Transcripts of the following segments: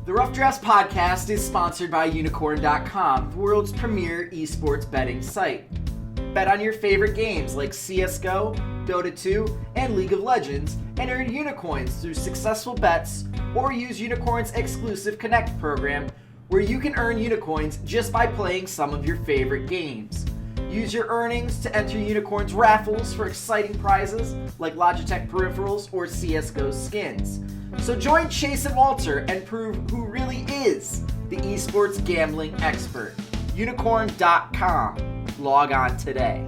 The Rough Drafts podcast is sponsored by Unicorn.com, the world's premier esports betting site. Bet on your favorite games like CSGO, Dota 2, and League of Legends, and earn Unicoins through successful bets, or use Unicorn's exclusive Connect program, where you can earn Unicoins just by playing some of your favorite games. Use your earnings to enter Unicorn's raffles for exciting prizes like Logitech peripherals or CSGO skins. So join Chase and Walter and prove who really is the esports gambling expert. Unicorn.com. Log on today.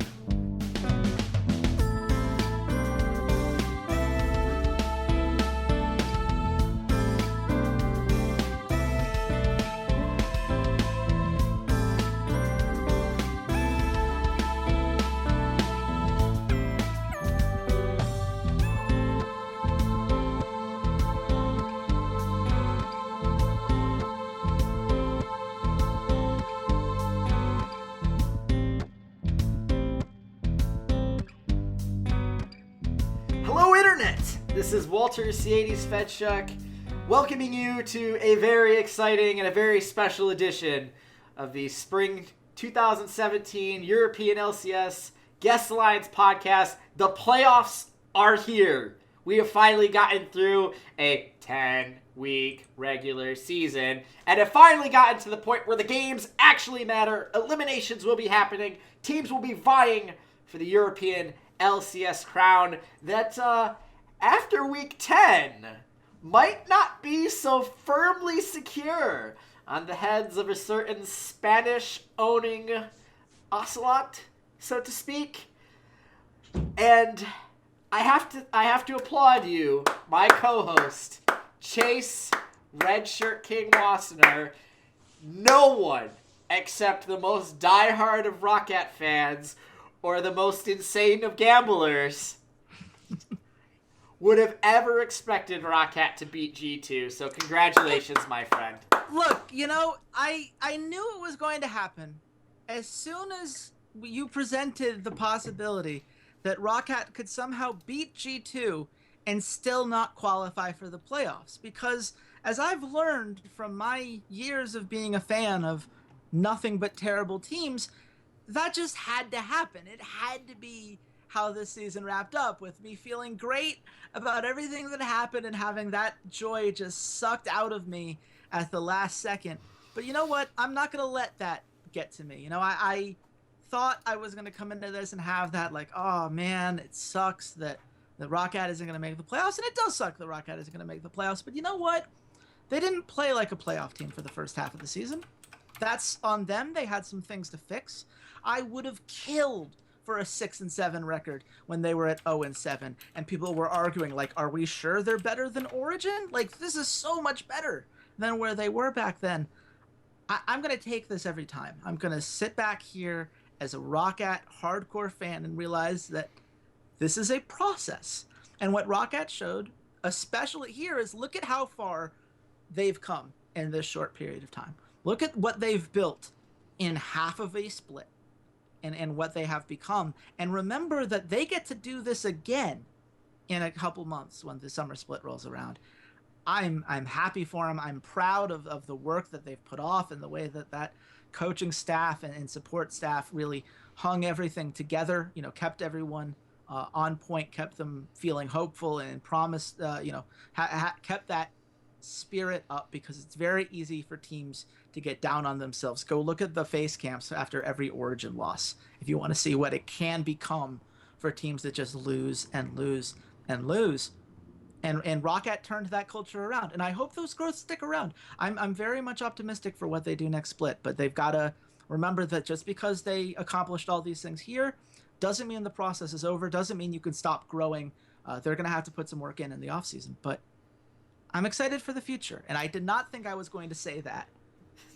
This is Walter, Ceades, Fedczuk, welcoming you to a very exciting and a very special edition of the Spring 2017 European LCS Guest Alliance podcast. The playoffs are here. We have finally gotten through a 10-week regular season and have finally gotten to the point where the games actually matter. Eliminations will be happening. Teams will be vying for the European LCS crown that, after week 10, might not be so firmly secure on the heads of a certain Spanish-owning ocelot, so to speak. And I have to applaud you, my co-host, Chase RedShirtKing Wassenar. No one except the most diehard of ROCCAT fans or the most insane of gamblers would have ever expected ROCCAT to beat G2, so congratulations, my friend. Look, I knew it was going to happen. As soon as you presented the possibility that ROCCAT could somehow beat G2 and still not qualify for the playoffs, because as I've learned from my years of being a fan of nothing but terrible teams, that just had to happen. It had to be how this season wrapped up, with me feeling great about everything that happened and having that joy just sucked out of me at the last second. But you know what? I'm not going to let that get to me. I thought I was going to come into this and have that oh man, it sucks that the ROCCAT isn't going to make the playoffs. And it does suck that ROCCAT isn't going to make the playoffs. But you know what? They didn't play like a playoff team for the first half of the season. That's on them. They had some things to fix. I would have killed for a 6-7 record when they were at 0-7, and people were arguing are we sure they're better than Origin? This is so much better than where they were back then. I'm gonna take this every time. I'm gonna sit back here as a ROCCAT hardcore fan and realize that this is a process. And what ROCCAT showed, especially here, is look at how far they've come in this short period of time. Look at what they've built in half of a split. And what they have become. And remember that they get to do this again in a couple months when the summer split rolls around. I'm happy for them. I'm proud of the work that they've put off and the way that coaching staff and support staff really hung everything together, kept everyone on point, kept them feeling hopeful, and promised, kept that spirit up, because it's very easy for teams to get down on themselves. Go look at the face camps after every Origin loss if you want to see what it can become for teams that just lose and lose and lose. And ROCCAT turned that culture around, and I hope those growths stick around. I'm very much optimistic for what they do next split, but they've got to remember that just because they accomplished all these things here doesn't mean the process is over, doesn't mean you can stop growing. They're going to have to put some work in the offseason, but I'm excited for the future, and I did not think I was going to say that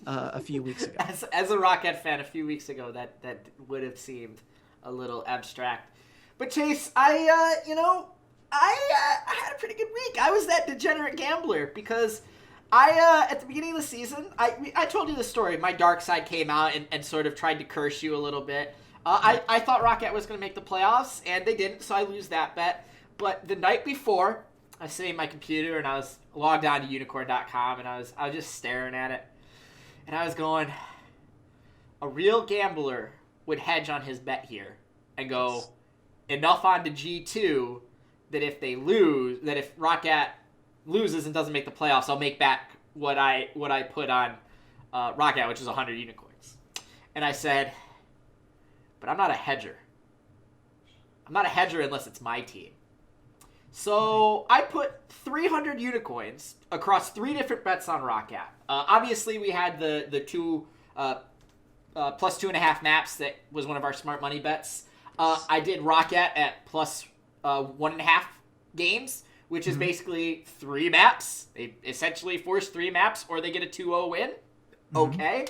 a few weeks ago. As a ROCCAT fan a few weeks ago, that would have seemed a little abstract. But Chase, I had a pretty good week. I was that degenerate gambler because at the beginning of the season, I told you the story. My dark side came out and sort of tried to curse you a little bit. I thought ROCCAT was going to make the playoffs, and they didn't, so I lose that bet. But the night before, I was sitting at my computer, and I was logged on to unicorn.com, and I was just staring at it, and I was going, a real gambler would hedge on his bet here and go enough onto G2 that if ROCCAT loses and doesn't make the playoffs, I'll make back what I put on ROCCAT, which is 100 unicorns. And I said, but I'm not a hedger. I'm not a hedger unless it's my team. So I put 300 unicorns across 3 different bets on ROCCAT. Obviously, we had the two plus 2.5 maps that was one of our smart money bets. I did ROCCAT at plus 1.5 games, which is basically 3 maps. They essentially force 3 maps, or they get a 2-0 win. Okay.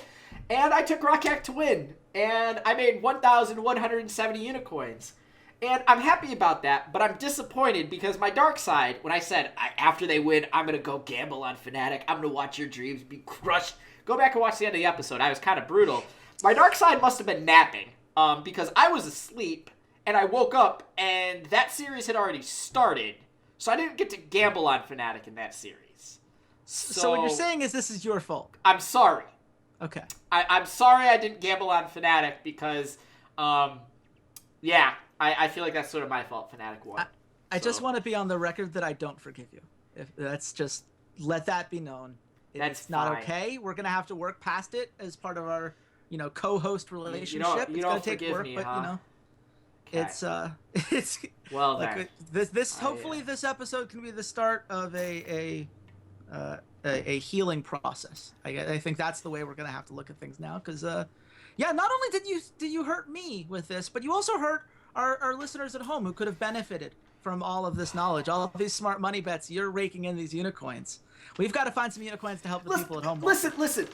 And I took ROCCAT to win, and I made 1,170 unicorns. And I'm happy about that, but I'm disappointed because my dark side, when I said, after they win, I'm going to go gamble on Fnatic, I'm going to watch your dreams be crushed. Go back and watch the end of the episode. I was kind of brutal. My dark side must have been napping because I was asleep, and I woke up, and that series had already started. So I didn't get to gamble on Fnatic in that series. So what you're saying is this is your fault? I'm sorry. Okay. I'm sorry I didn't gamble on Fnatic because, I feel like that's sort of my fault. Fnatic won. I just want to be on the record that I don't forgive you. If that's just let that be known. It's not okay. We're gonna have to work past it as part of our, co-host relationship. You don't take work, me, but huh? Okay. It's well like this. Hopefully, this episode can be the start of a healing process. I think that's the way we're gonna have to look at things now. Because not only did you hurt me with this, but you also hurt our listeners at home who could have benefited from all of this knowledge, all of these smart money bets. You're raking in these unicorns. We've got to find some unicorns to help the people at home. Listen.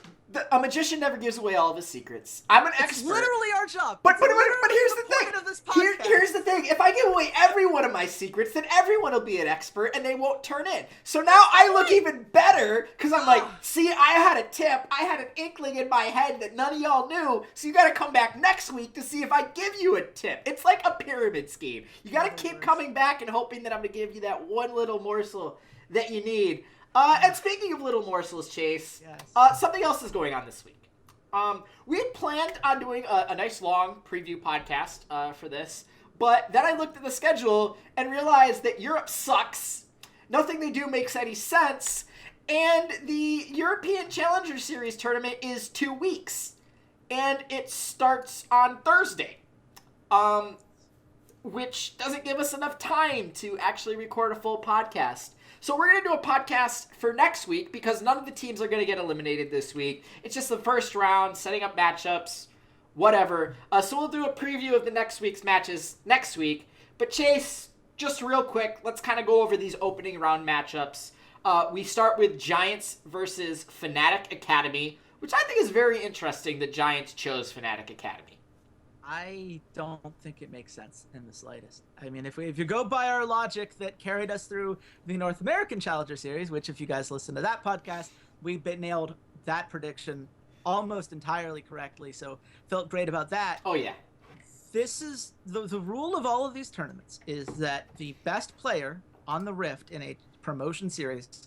A magician never gives away all of his secrets. I'm an expert. It's literally our job. But here's the thing. Here's the thing. If I give away every one of my secrets, then everyone will be an expert and they won't turn in. So now I look even better because I'm like, see, I had a tip. I had an inkling in my head that none of y'all knew. So you got to come back next week to see if I give you a tip. It's like a pyramid scheme. You got to keep coming back and hoping that I'm going to give you that one little morsel that you need. And speaking of little morsels, Chase, something else is going on this week. We had planned on doing a nice long preview podcast for this, but then I looked at the schedule and realized that Europe sucks. Nothing they do makes any sense, and the European Challenger Series tournament is 2 weeks, and it starts on Thursday, which doesn't give us enough time to actually record a full podcast. So we're going to do a podcast for next week because none of the teams are going to get eliminated this week. It's just the first round, setting up matchups, whatever. So we'll do a preview of the next week's matches next week. But Chase, just real quick, let's kind of go over these opening round matchups. We start with Giants versus Fnatic Academy, which I think is very interesting that Giants chose Fnatic Academy. I don't think it makes sense in the slightest. I mean, if you go by our logic that carried us through the North American Challenger Series, which if you guys listen to that podcast, we nailed that prediction almost entirely correctly, so felt great about that. Oh, yeah. This is the rule of all of these tournaments is that the best player on the Rift in a promotion series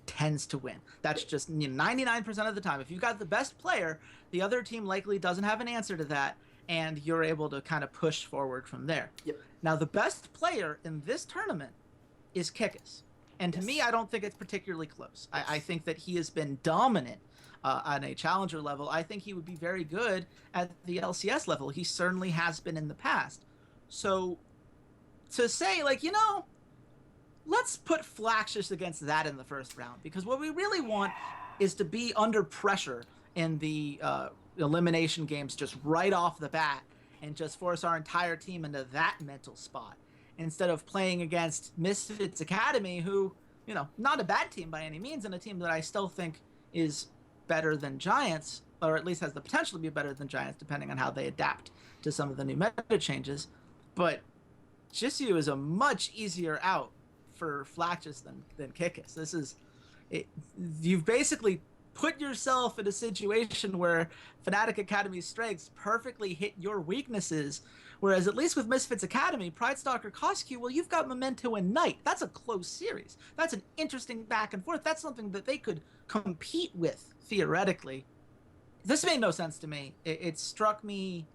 tends to win. That's just 99% of the time. If you've got the best player, the other team likely doesn't have an answer to that, and you're able to kind of push forward from there. Yep. Now, the best player in this tournament is Ceades. And to me, I don't think it's particularly close. I think that he has been dominant on a challenger level. I think he would be very good at the LCS level. He certainly has been in the past. So to say, let's put Flaxus against that in the first round. Because what we really want is to be under pressure in the elimination games just right off the bat and just force our entire team into that mental spot instead of playing against Misfits Academy, who, not a bad team by any means, and a team that I still think is better than Giants, or at least has the potential to be better than Giants, depending on how they adapt to some of the new meta changes. But Jisoo is a much easier out for Flaxus than Ceades. This is it. You've basically put yourself in a situation where Fnatic Academy's strengths perfectly hit your weaknesses Whereas at least with Misfits Academy, Pride Stalker Koskyu, well, you've got Memento and Knight. That's a close series. That's an interesting back and forth. That's something that they could compete with, theoretically. This made no sense to me. It struck me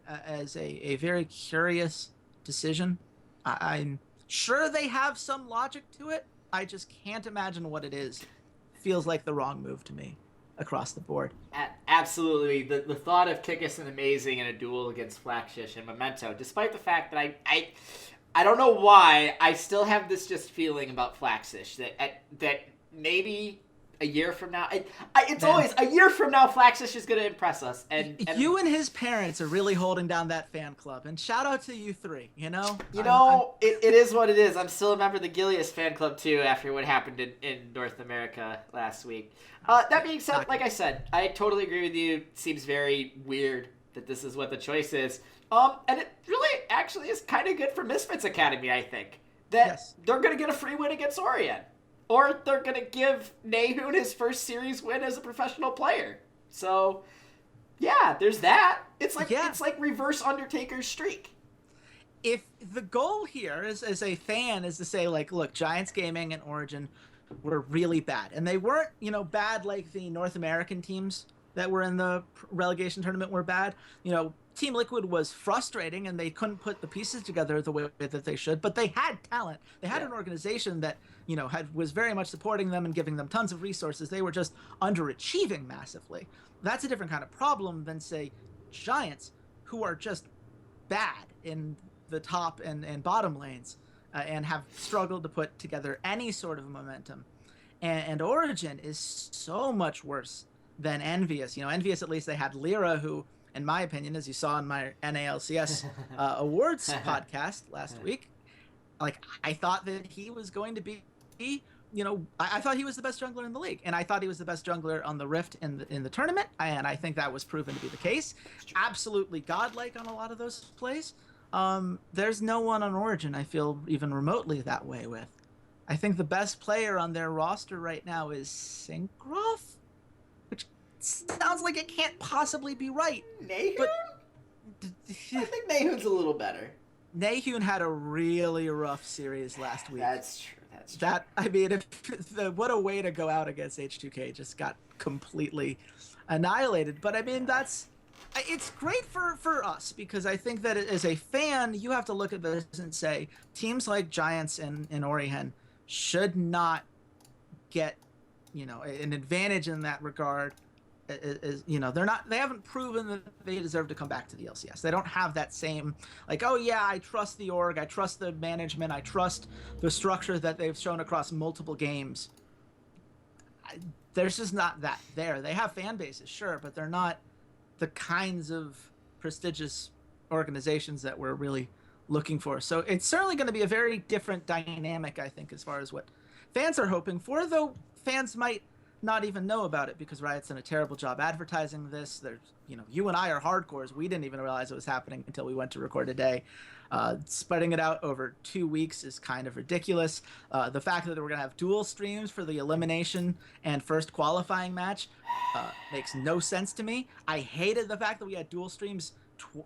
as a very curious decision. I'm sure they have some logic to it. I just can't imagine what it is. Feels like the wrong move to me across the board. Absolutely. The thought of Kickus and Amazing in a duel against Flackshish and Memento, despite the fact that I don't know why, I still have this just feeling about Flackshish that maybe a year from now, it's always a year from now, Flackshish is going to impress us. And you and his parents are really holding down that fan club. And shout out to you three, you know? It is what it is. I'm still a member of the Gilius fan club, too, after what happened in North America last week. That being said, like I said, I totally agree with you. It seems very weird that this is what the choice is. And it really actually is kind of good for Misfits Academy, I think. That they're going to get a free win against Orion. Or they're going to give Nahun his first series win as a professional player. So, yeah, there's that. It's like reverse Undertaker's streak. If the goal here is, as a fan, is to say, like, look, Giants Gaming and Origin were really bad. And they weren't, bad like the North American teams that were in the relegation tournament were bad. Team Liquid was frustrating and they couldn't put the pieces together the way that they should, but they had talent. They had an organization that, was very much supporting them and giving them tons of resources. They were just underachieving massively. That's a different kind of problem than, say, Giants, who are just bad in the top and bottom lanes and have struggled to put together any sort of momentum. And Origin is so much worse than Envious. Envious, at least they had Lyra, who, in my opinion, as you saw in my NALCS awards podcast last week, like, I thought that he was going to be, I thought he was the best jungler in the league, and I thought he was the best jungler on the Rift in the tournament, and I think that was proven to be the case. Absolutely godlike on a lot of those plays. There's no one on Origin I feel even remotely that way with. I think the best player on their roster right now is Syncroft, which sounds like it can't possibly be right. Nahun? But I think Nahun's a little better. Nahun had a really rough series last week. That's true. What a way to go out against H2K. Just got completely annihilated. But I mean, it's great for us, because I think that as a fan, you have to look at this and say teams like Giants and Orion should not get, an advantage in that regard. They haven't proven that they deserve to come back to the LCS. They don't have that same, like, oh yeah, I trust the org, I trust the management, I trust the structure that they've shown across multiple games. There's just not that there. They have fan bases, sure, but they're not the kinds of prestigious organizations that we're really looking for. So it's certainly going to be a very different dynamic, I think, as far as what fans are hoping for, though fans might not even know about it because Riot's done a terrible job advertising this. There's, you and I are hardcores. We didn't even realize it was happening until we went to record today. Spreading it out over 2 weeks is kind of ridiculous. The fact that we're going to have dual streams for the elimination and first qualifying match makes no sense to me. I hated the fact that we had dual streams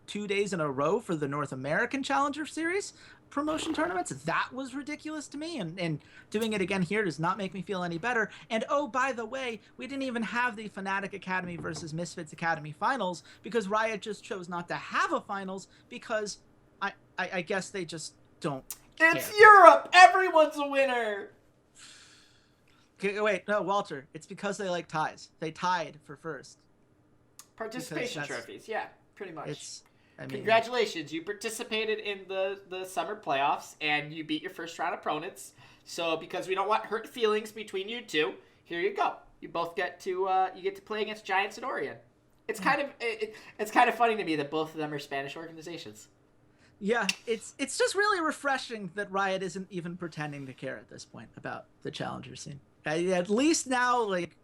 2 days in a row for the North American Challenger Series promotion tournaments. That was ridiculous to me, and doing it again here does not make me feel any better. And oh, by the way, we didn't even have the Fnatic Academy versus Misfits Academy finals because Riot just chose not to have a finals because I guess they just don't care. It's Europe! Everyone's a winner! Okay, wait, no, Walter, it's because they like ties. They tied for first. Participation trophies, yeah, pretty much. I mean, congratulations, you participated in the summer playoffs and you beat your first round opponents. So because we don't want hurt feelings between you two, here you go. You both get to play against Giants and Orion. It's kind of funny to me that both of them are Spanish organizations. Yeah, it's just really refreshing that Riot isn't even pretending to care at this point about the challenger scene. At least now, like,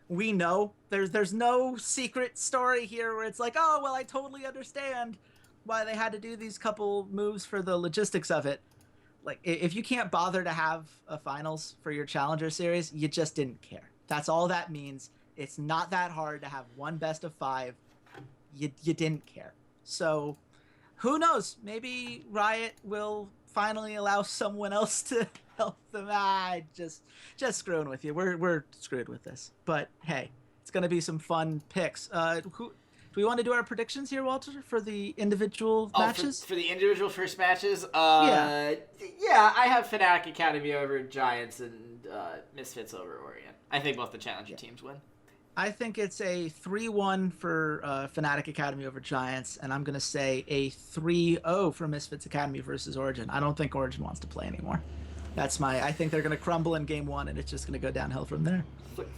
we know there's no secret story here where it's like, oh, well, I totally understand why they had to do these couple moves for the logistics of it. Like, if you can't bother to have a finals for your challenger series, you just didn't care. That's all that means. It's not that hard to have one best of 5. You didn't care. So who knows? Maybe Riot will finally allow someone else to help them. Just screwing with you. We're screwed with this. But hey, it's gonna be some fun picks. Do we want to do our predictions here, Walter, for the individual matches? For the individual first matches? Yeah, I have Fnatic Academy over Giants and Misfits over Orient. I think both the challenger teams win. I think it's a 3-1 for Fnatic Academy over Giants, and I'm going to say a 3-0 for Misfits Academy versus Origin. I don't think Origin wants to play anymore. I think they're going to crumble in game 1, and it's just going to go downhill from there.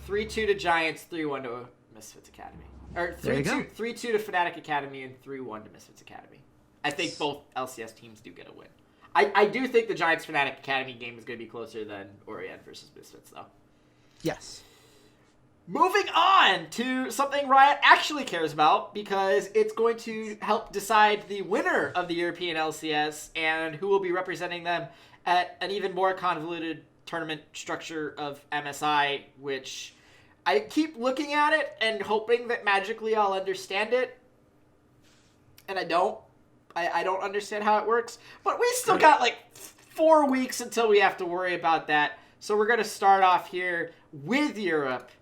3-2 to Giants, 3-1 to Misfits Academy. Or 3-2 to Fnatic Academy and 3-1 to Misfits Academy. I think both LCS teams do get a win. I do think the Giants Fnatic Academy game is going to be closer than Orient versus Misfits, though. Yes. Moving on to something Riot actually cares about, because it's going to help decide the winner of the European LCS and who will be representing them at an even more convoluted tournament structure of MSI, which I keep looking at it and hoping that magically I'll understand it. And I don't. I don't understand how it works. But we still got like 4 weeks until we have to worry about that. So we're going to start off here with Europe.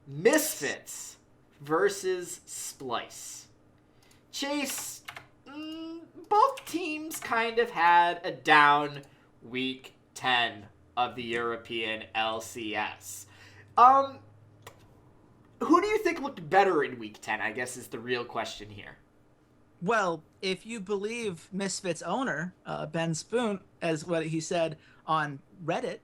Misfits versus Splyce. Chase, both teams kind of had a down week 10 of the European LCS. Who do you think looked better in week 10, I guess is the real question here. Well, if you believe Misfits owner, Ben Spoon, as what he said on Reddit,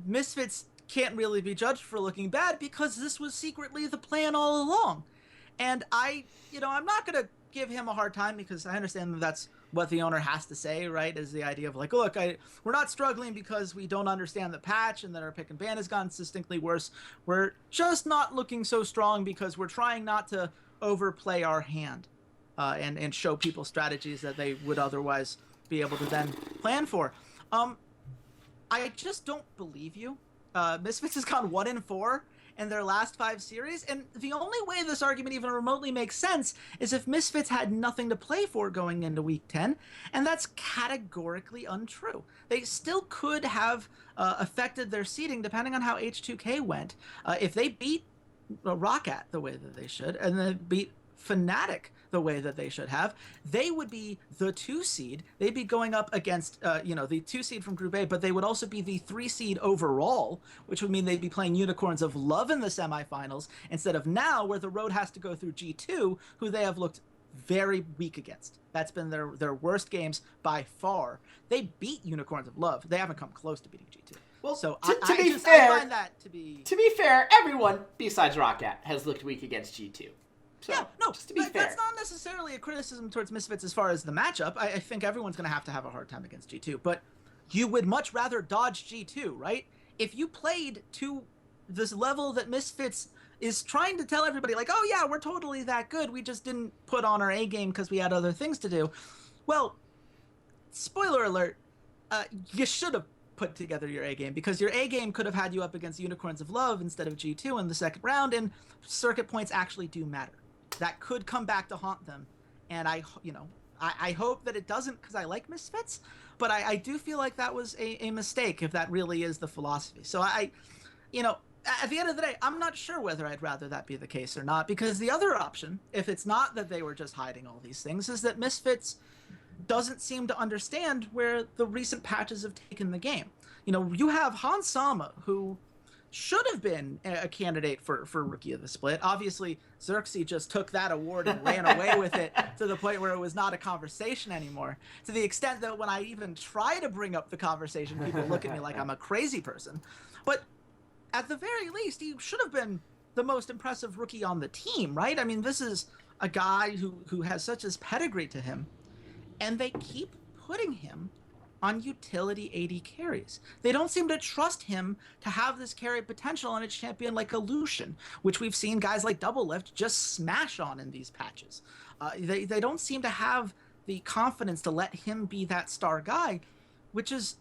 Misfits can't really be judged for looking bad because this was secretly the plan all along. And I'm not going to give him a hard time because I understand that that's what the owner has to say, right? Is the idea of like, look, we're not struggling because we don't understand the patch and that our pick and ban has gotten distinctly worse. We're just not looking so strong because we're trying not to overplay our hand and show people strategies that they would otherwise be able to then plan for. I just don't believe you. Misfits has gone 1-4 in their last 5 series, and the only way this argument even remotely makes sense is if Misfits had nothing to play for going into week 10, and that's categorically untrue. They still could have affected their seeding depending on how H2K went. If they beat ROCCAT the way that they should, and then beat Fnatic the way that they should have, they would be the 2 seed. They'd be going up against, the 2 seed from Group A, but they would also be the 3 seed overall, which would mean they'd be playing Unicorns of Love in the semifinals instead of now where the road has to go through G2, who they have looked very weak against. That's been their worst games by far. They beat Unicorns of Love. They haven't come close to beating G2. Well, so I find that to be... To be fair, everyone besides ROCCAT has looked weak against G2. So, yeah, no, just to be fair. That's not necessarily a criticism towards Misfits as far as the matchup. I think everyone's going to have a hard time against G2, but you would much rather dodge G2, right? If you played to this level that Misfits is trying to tell everybody, like, oh yeah, we're totally that good, we just didn't put on our A game because we had other things to do. Well, spoiler alert, you should have put together your A game, because your A game could have had you up against Unicorns of Love instead of G2 in the second round, and circuit points actually do matter. That could come back to haunt them, and I hope that it doesn't, because I like Misfits, but I do feel like that was a mistake if that really is the philosophy. So at the end of the day, I'm not sure whether I'd rather that be the case or not, because the other option, if it's not that they were just hiding all these things, is that Misfits doesn't seem to understand where the recent patches have taken the game. You have Hans Sama, who should have been a candidate for Rookie of the Split. Obviously, Xerxes just took that award and ran away with it to the point where it was not a conversation anymore. To the extent that when I even try to bring up the conversation, people look at me like I'm a crazy person. But at the very least, he should have been the most impressive rookie on the team, right? I mean, this is a guy who has such as pedigree to him, and they keep putting him on utility AD carries. They don't seem to trust him to have this carry potential on a champion like Illusion, which we've seen guys like Double Lift just smash on in these patches. They don't seem to have the confidence to let him be that star guy, which is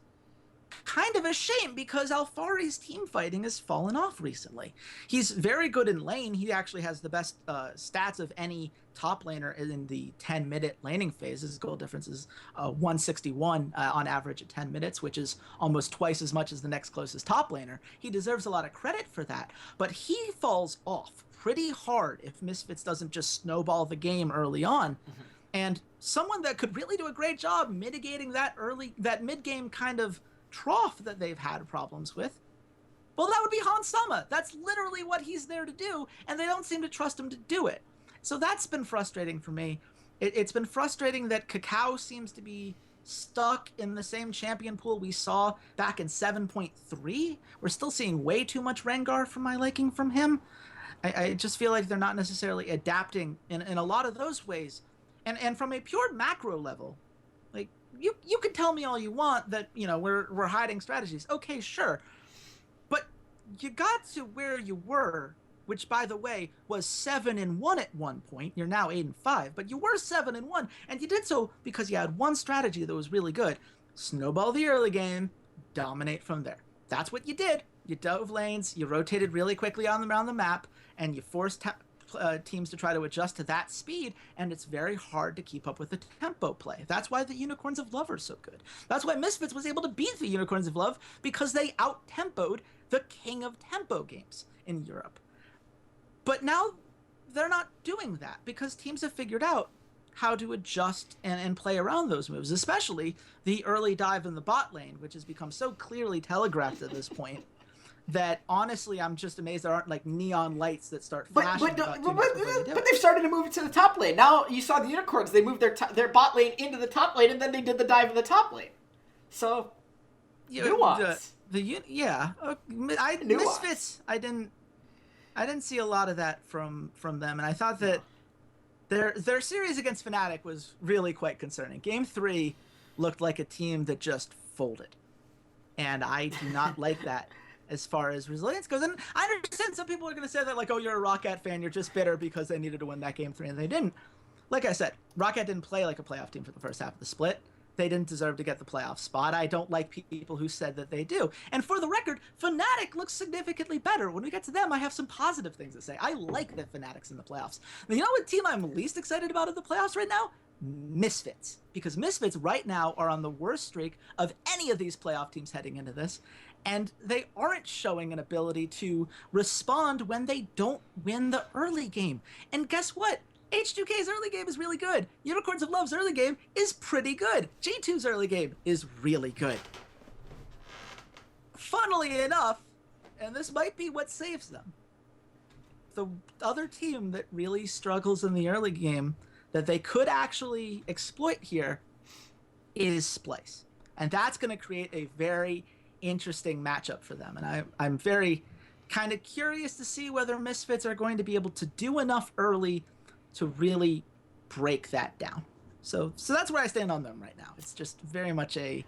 kind of a shame because Alfari's team fighting has fallen off recently. He's very good in lane. He actually has the best stats of any top laner in the 10-minute laning phase. His goal difference is 161 on average at 10 minutes, which is almost twice as much as the next closest top laner. He deserves a lot of credit for that, but he falls off pretty hard if Misfits doesn't just snowball the game early on. Mm-hmm. And someone that could really do a great job mitigating that mid-game kind of trough that they've had problems with, well, that would be Hans Sama. That's literally what he's there to do, and they don't seem to trust him to do it. So that's been frustrating for me. It's been frustrating that Kakao seems to be stuck in the same champion pool we saw back in 7.3. We're still seeing way too much Rengar for my liking from him. I just feel like they're not necessarily adapting in a lot of those ways. And from a pure macro level, like, you can tell me all you want that, you know, we're hiding strategies. Okay, sure. But you got to where you were, which, by the way, was 7-1 at one point. You're now 8-5, but you were 7-1, and you did so because you had one strategy that was really good. Snowball the early game, dominate from there. That's what you did. You dove lanes, you rotated really quickly around the map, and you forced teams to try to adjust to that speed, and it's very hard to keep up with the tempo play. That's why the Unicorns of Love are so good. That's why Misfits was able to beat the Unicorns of Love, because they out-tempoed the king of tempo games in Europe. But now they're not doing that because teams have figured out how to adjust and play around those moves, especially the early dive in the bot lane, which has become so clearly telegraphed at this point that honestly I'm just amazed there aren't like neon lights that start flashing. But they've started to move it to the top lane. Now you saw the Unicorns, they moved their bot lane into the top lane, and then they did the dive in the top lane. So nuance. Misfits, I didn't see a lot of that from them, and I thought that their series against Fnatic was really quite concerning. Game 3 looked like a team that just folded, and I do not like that as far as resilience goes. And I understand some people are going to say that, like, oh, you're a ROCCAT fan, you're just bitter because they needed to win that Game 3 and they didn't. Like I said, ROCCAT didn't play like a playoff team for the first half of the split. They didn't deserve to get the playoff spot. I don't like people who said that they do. And for the record, Fnatic looks significantly better. When we get to them, I have some positive things to say. I like that Fnatic's in the playoffs. Now, you know what team I'm least excited about in the playoffs right now? Misfits. Because Misfits right now are on the worst streak of any of these playoff teams heading into this. And they aren't showing an ability to respond when they don't win the early game. And guess what? H2K's early game is really good. Unicorns of Love's early game is pretty good. G2's early game is really good. Funnily enough, and this might be what saves them, the other team that really struggles in the early game that they could actually exploit here is Splyce. And that's going to create a very interesting matchup for them. And I'm very kind of curious to see whether Misfits are going to be able to do enough early to really break that down. So that's where I stand on them right now. It's just very much if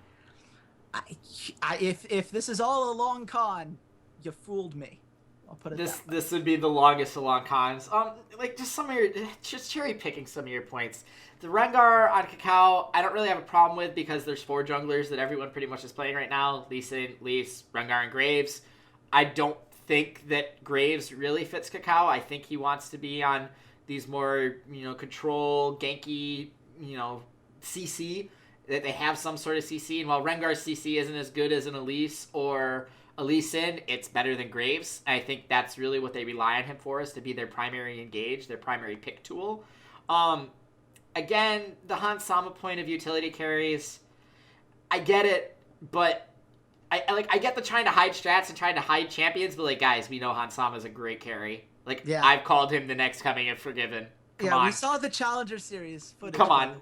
this is all a long con, you fooled me. I'll put it that way. This would be the longest of long cons. Like just cherry picking some of your points. The Rengar on Kakao, I don't really have a problem with because there's 4 junglers that everyone pretty much is playing right now. Lee Sin, Leafs, Rengar, and Graves. I don't think that Graves really fits Kakao. I think he wants to be on these more, control, ganky, CC, that they have some sort of CC. And while Rengar's CC isn't as good as an Elise or a Lee Sin, it's better than Graves. I think that's really what they rely on him for, is to be their primary engage, their primary pick tool. Again, the Hans Sama point of utility carries, I get it, but I get the trying to hide strats and trying to hide champions, but guys, we know Hans Sama is a great carry. I've called him the next coming of Forgiven. Come on. We saw the Challenger Series footage. Come on.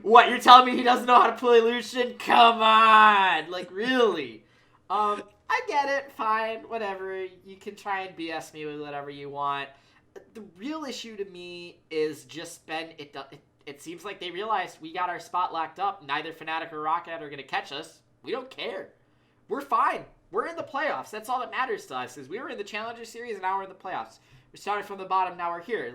What, you're telling me he doesn't know how to play Lucian? Come on. Really? I get it. Fine. Whatever. You can try and BS me with whatever you want. The real issue to me is just it seems like they realized we got our spot locked up. Neither Fnatic or ROCCAT are going to catch us. We don't care. We're fine. We're in the playoffs. That's all that matters to us, is we were in the Challenger Series and now we're in the playoffs. We started from the bottom, now we're here.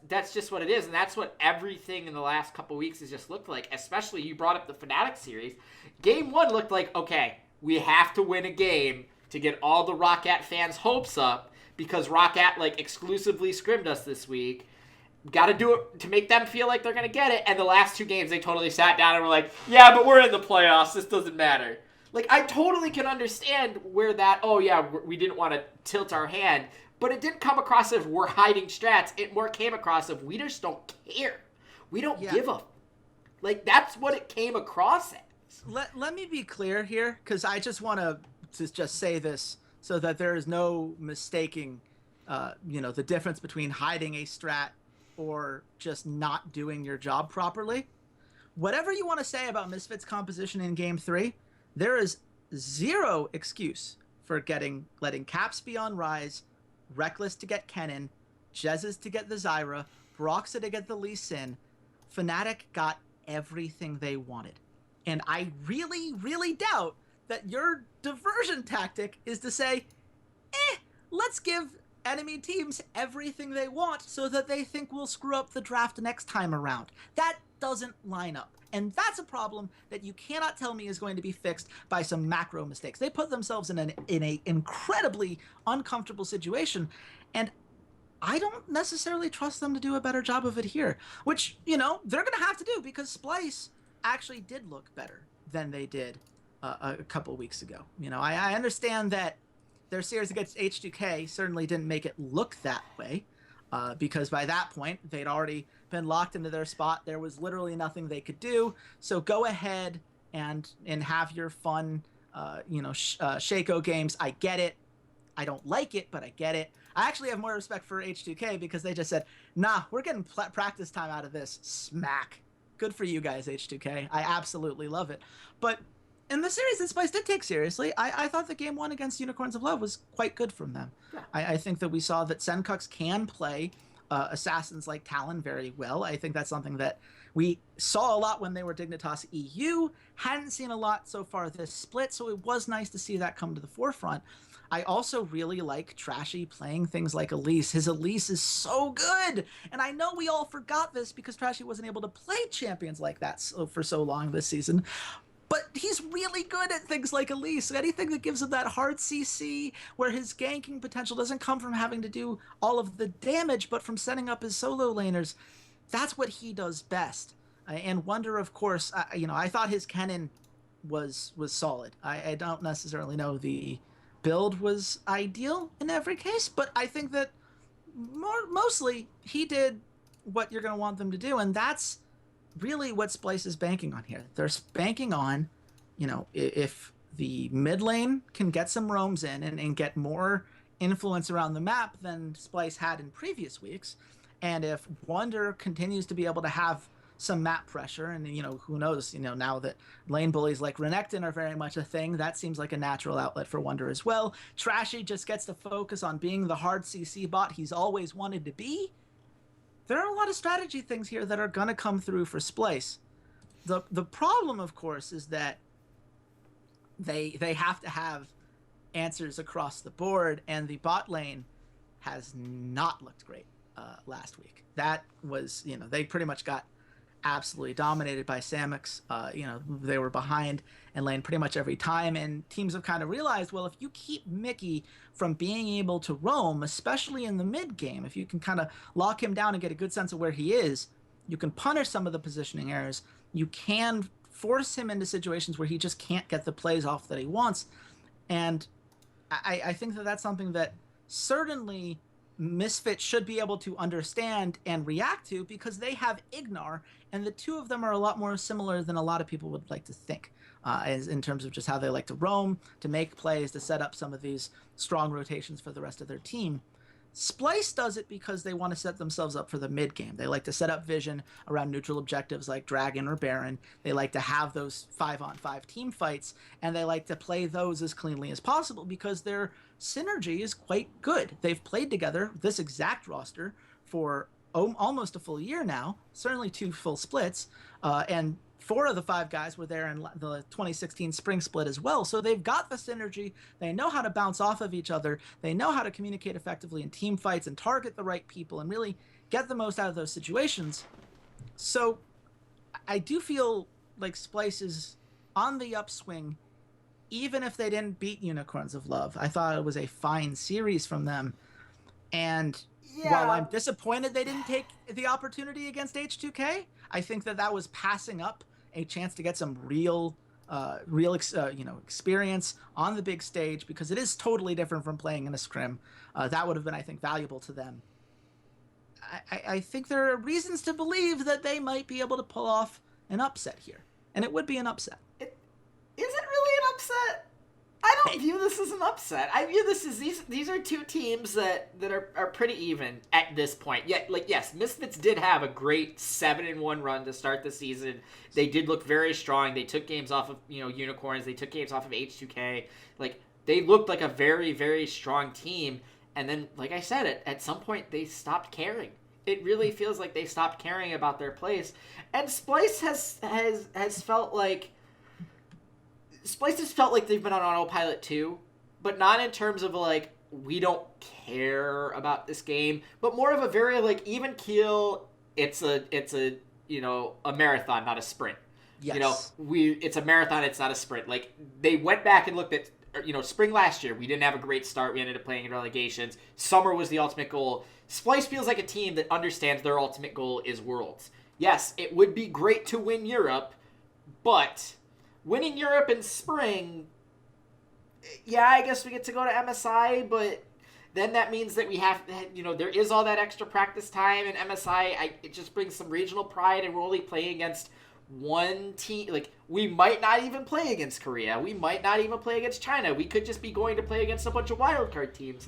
That's just what it is, and that's what everything in the last couple weeks has just looked like. Especially, you brought up the Fnatic series. Game 1 looked like, okay, we have to win a game to get all the ROCCAT fans' hopes up, because ROCCAT, like, exclusively scrimmed us this week. Got to do it to make them feel like they're going to get it, and the last 2 games, they totally sat down and were like, yeah, but we're in the playoffs, this doesn't matter. Like, I totally can understand where that, oh yeah, we didn't want to tilt our hand, but it didn't come across as we're hiding strats. It more came across as we just don't care. We don't give a... Like, that's what it came across as. Let me be clear here, because I just want to just say this so that there is no mistaking, the difference between hiding a strat or just not doing your job properly. Whatever you want to say about Misfits' composition in Game 3, there is zero excuse for letting Caps be on Rise, Reckless to get Kennen, Jez's to get the Zyra, Broxa to get the Lee Sin. Fnatic got everything they wanted. And I really, really doubt that your diversion tactic is to say, let's give enemy teams everything they want so that they think we'll screw up the draft next time around. That doesn't line up. And that's a problem that you cannot tell me is going to be fixed by some macro mistakes. They put themselves in an incredibly uncomfortable situation, and I don't necessarily trust them to do a better job of it here, which, they're going to have to do, because Splyce actually did look better than they did a couple weeks ago. I understand that their series against H2K certainly didn't make it look that way, because by that point, they'd already been locked into their spot. There was literally nothing they could do. So go ahead and have your fun, Shaco games. I get it. I don't like it, but I get it. I actually have more respect for H2K because they just said, nah, we're getting practice time out of this. Smack. Good for you guys, H2K. I absolutely love it. But in the series that Splyce did take seriously, I thought that Game 1 against Unicorns of Love was quite good from them. Yeah. I think that we saw that Senkux can play assassins like Talon very well. I think that's something that we saw a lot when they were Dignitas EU. Hadn't seen a lot so far this split, so it was nice to see that come to the forefront. I also really like Trashy playing things like Elise. His Elise is so good! And I know we all forgot this because Trashy wasn't able to play champions like that for so long this season. But he's really good at things like Elise. Anything that gives him that hard CC, where his ganking potential doesn't come from having to do all of the damage, but from setting up his solo laners, that's what he does best. And Wonder, of course, I thought his Kennen was solid. I don't necessarily know the build was ideal in every case, but I think that mostly he did what you're going to want them to do, and that's really what Splyce is banking on here. They're banking on, if the mid lane can get some roams in and get more influence around the map than Splyce had in previous weeks, and if Wonder continues to be able to have some map pressure, and who knows, now that lane bullies like Renekton are very much a thing, that seems like a natural outlet for Wonder as well. Trashy just gets to focus on being the hard CC bot he's always wanted to be. There are a lot of strategy things here that are going to come through for Splyce. The problem, of course, is that they have to have answers across the board, and the bot lane has not looked great last week. That was, they pretty much got absolutely dominated by Samux. They were behind in lane pretty much every time, and teams have kind of realized, well, if you keep Mickey from being able to roam, especially in the mid game, if you can kind of lock him down and get a good sense of where he is, you can punish some of the positioning errors. You can force him into situations where he just can't get the plays off that he wants. And I think that that's something that certainly Misfits should be able to understand and react to, because they have Ignar, and the two of them are a lot more similar than a lot of people would like to think, in terms of just how they like to roam, to make plays, to set up some of these strong rotations for the rest of their team. Splyce does it because they want to set themselves up for the mid game. They like to set up vision around neutral objectives like Dragon or Baron. They like to have those 5-on-5 team fights, and they like to play those as cleanly as possible because their synergy is quite good. They've played together, this exact roster, for almost a full year now, certainly 2 full splits, and 4 of the 5 guys were there in the 2016 spring split as well. So they've got the synergy. They know how to bounce off of each other. They know how to communicate effectively in team fights and target the right people and really get the most out of those situations. So I do feel like Splyce is on the upswing, even if they didn't beat Unicorns of Love. I thought it was a fine series from them. And while I'm disappointed they didn't take the opportunity against H2K, I think that was passing up a chance to get some real experience on the big stage, because it is totally different from playing in a scrim. That would have been, I think, valuable to them. I think there are reasons to believe that they might be able to pull off an upset here, and it would be an upset. Is it really an upset? I don't view this as an upset. I view this as these are two teams that are pretty even at this point. Yet, yes, Misfits did have a great 7-1 run to start the season. They did look very strong. They took games off of Unicorns. They took games off of H2K. They looked like a very, very strong team. And then, like I said, at some point they stopped caring. It really feels like they stopped caring about their place. And Splyce has felt like they've been on autopilot too, but not in terms of we don't care about this game, but more of a very even keel. It's a marathon, not a sprint. Yes. It's a marathon, it's not a sprint. They went back and looked at spring last year. We didn't have a great start. We ended up playing in relegations. Summer was the ultimate goal. Splyce feels like a team that understands their ultimate goal is Worlds. Yes, it would be great to win Europe, but winning Europe in spring, yeah, I guess we get to go to MSI, but then that means that we have, there is all that extra practice time in MSI. It just brings some regional pride, and we're only playing against one team. We might not even play against Korea. We might not even play against China. We could just be going to play against a bunch of wildcard teams.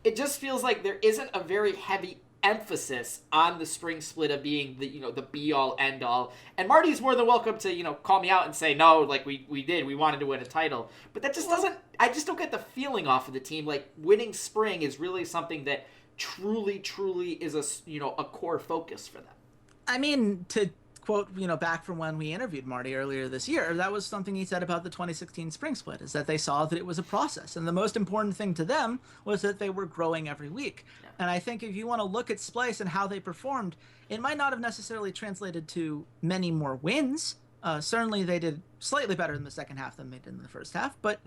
It just feels like there isn't a very heavy emphasis on the spring split of being the be all end all. And Marty's more than welcome to call me out and say no, we wanted to win a title, but that just doesn't. I just don't get the feeling off of the team winning spring is really something that truly is a core focus for them. I mean, to quote back from when we interviewed Marty earlier this year, that was something he said about the 2016 spring split, is that they saw that it was a process, and the most important thing to them was that they were growing every week. Yeah. And I think if you want to look at Splyce and how they performed, it might not have necessarily translated to many more wins. Certainly they did slightly better in the second half than they did in the first half, but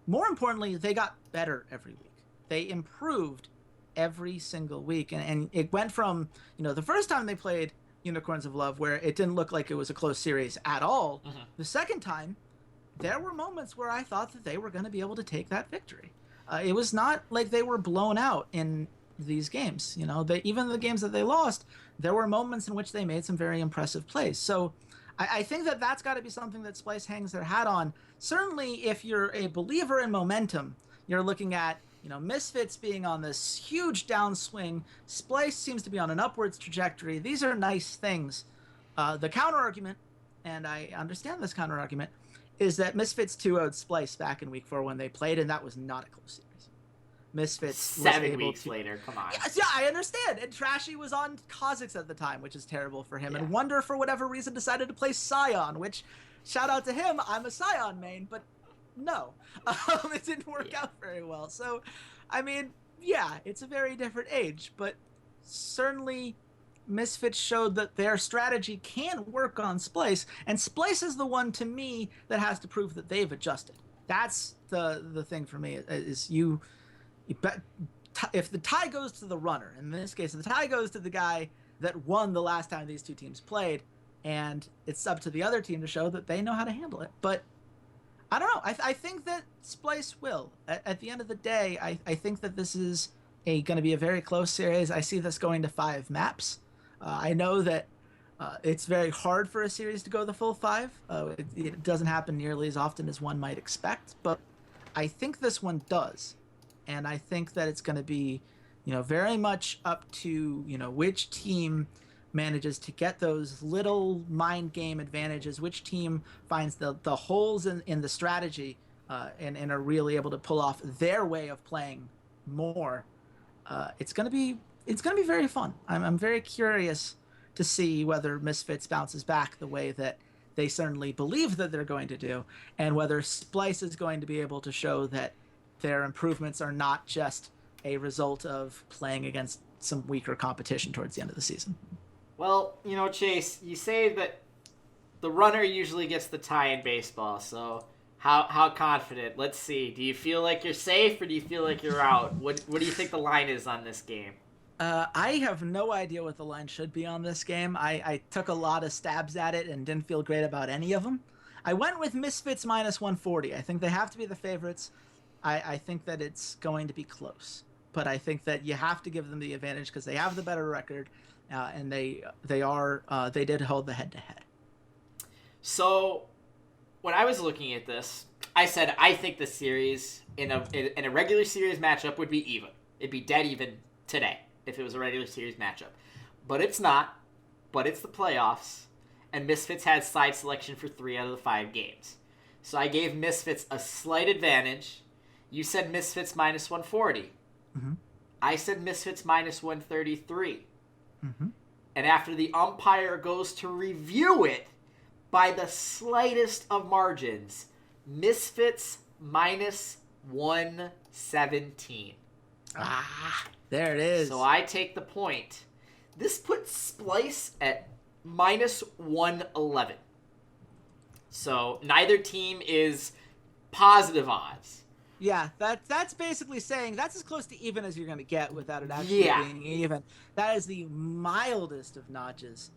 more importantly, they got better every week. They improved every single week, and it went from the first time they played Unicorns of Love, where it didn't look like it was a close series at all. The second time, there were moments where I thought that they were going to be able to take that victory. It was not like they were blown out in these games. Even the games that they lost, there were moments in which they made some very impressive plays. So I think that that's got to be something that Splyce hangs their hat on. Certainly, if you're a believer in momentum, you're looking at Misfits being on this huge downswing. Splyce seems to be on an upwards trajectory. These are nice things. The counter-argument, and I understand this counter-argument, is that Misfits 2-0'd Splyce back in Week 4 when they played, and that was not a close series. Misfits 7 weeks later, come on. Yes, yeah, I understand. And Trashy was on Kha'Zix at the time, which is terrible for him. Yeah. And Wonder, for whatever reason, decided to play Scion, which, shout out to him, I'm a Scion main, but no, it didn't work out very well. So, I mean, yeah, it's a very different age, but certainly Misfits showed that their strategy can work on Splyce, and Splyce is the one, to me, that has to prove that they've adjusted. That's the thing for me, is if the tie goes to the runner, in this case, the tie goes to the guy that won the last time these two teams played, and it's up to the other team to show that they know how to handle it. But I don't know. I think that Splyce will. At the end of the day, I think that this is going to be a very close series. I see this going to 5 maps. I know that it's very hard for a series to go the full 5. It doesn't happen nearly as often as one might expect, but I think this one does. And I think that it's going to be, very much up to, which team manages to get those little mind game advantages, which team finds the holes in the strategy and are really able to pull off their way of playing more. It's gonna be very fun. I'm very curious to see whether Misfits bounces back the way that they certainly believe that they're going to do, and whether Splyce is going to be able to show that their improvements are not just a result of playing against some weaker competition towards the end of the season. Well, Chase, you say that the runner usually gets the tie in baseball, so how confident? Let's see. Do you feel like you're safe, or do you feel like you're out? What do you think the line is on this game? I have no idea what the line should be on this game. I took a lot of stabs at it and didn't feel great about any of them. I went with Misfits minus 140. I think they have to be the favorites. I think that it's going to be close, but I think that you have to give them the advantage because they have the better record, and they did hold the head-to-head. So, when I was looking at this, I said I think the series in a regular series matchup would be even. It'd be dead even today if it was a regular series matchup. But it's not. But it's the playoffs, and Misfits had side selection for 3 out of the 5 games. So I gave Misfits a slight advantage. You said Misfits minus 140. Mm-hmm. I said Misfits minus 133. Mm-hmm. And after the umpire goes to review it, by the slightest of margins, Misfits minus 117. There it is. So I take the point. This puts Splyce at minus 111. So neither team is positive odds. Yeah, that's basically saying that's as close to even as you're going to get without it actually being even. That is the mildest of notches.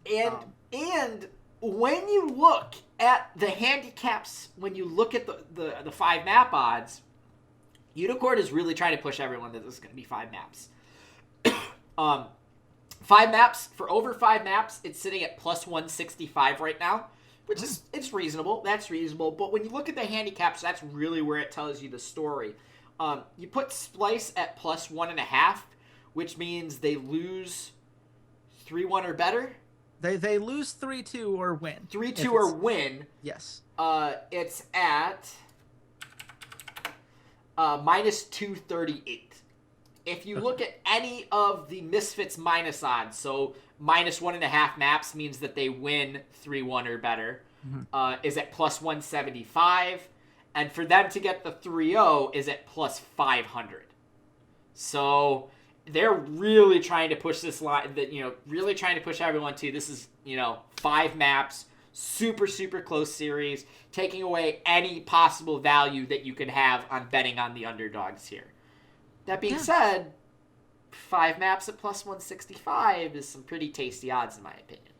And when you look at the handicaps, when you look at the 5 map odds, Unicorn is really trying to push everyone that this is going to be 5 maps. 5 maps, for over 5 maps, it's sitting at plus 165 right now, which is it's reasonable. That's reasonable. But when you look at the handicaps, that's really where it tells you the story. You put Splyce at plus 1.5, which means they lose 3-1 or better. They lose 3-2 or win. 3-2 or win. Yes. It's at minus 238. If you look at any of the Misfits minus odds, so minus 1.5 maps means that they win 3-1 or better, is at plus 175. And for them to get the 3-0 is at plus 500. So they're really trying to push this line, really trying to push everyone to this is, 5 maps, super, super close series, taking away any possible value that you can have on betting on the underdogs here. That being said, 5 maps at plus 165 is some pretty tasty odds in my opinion.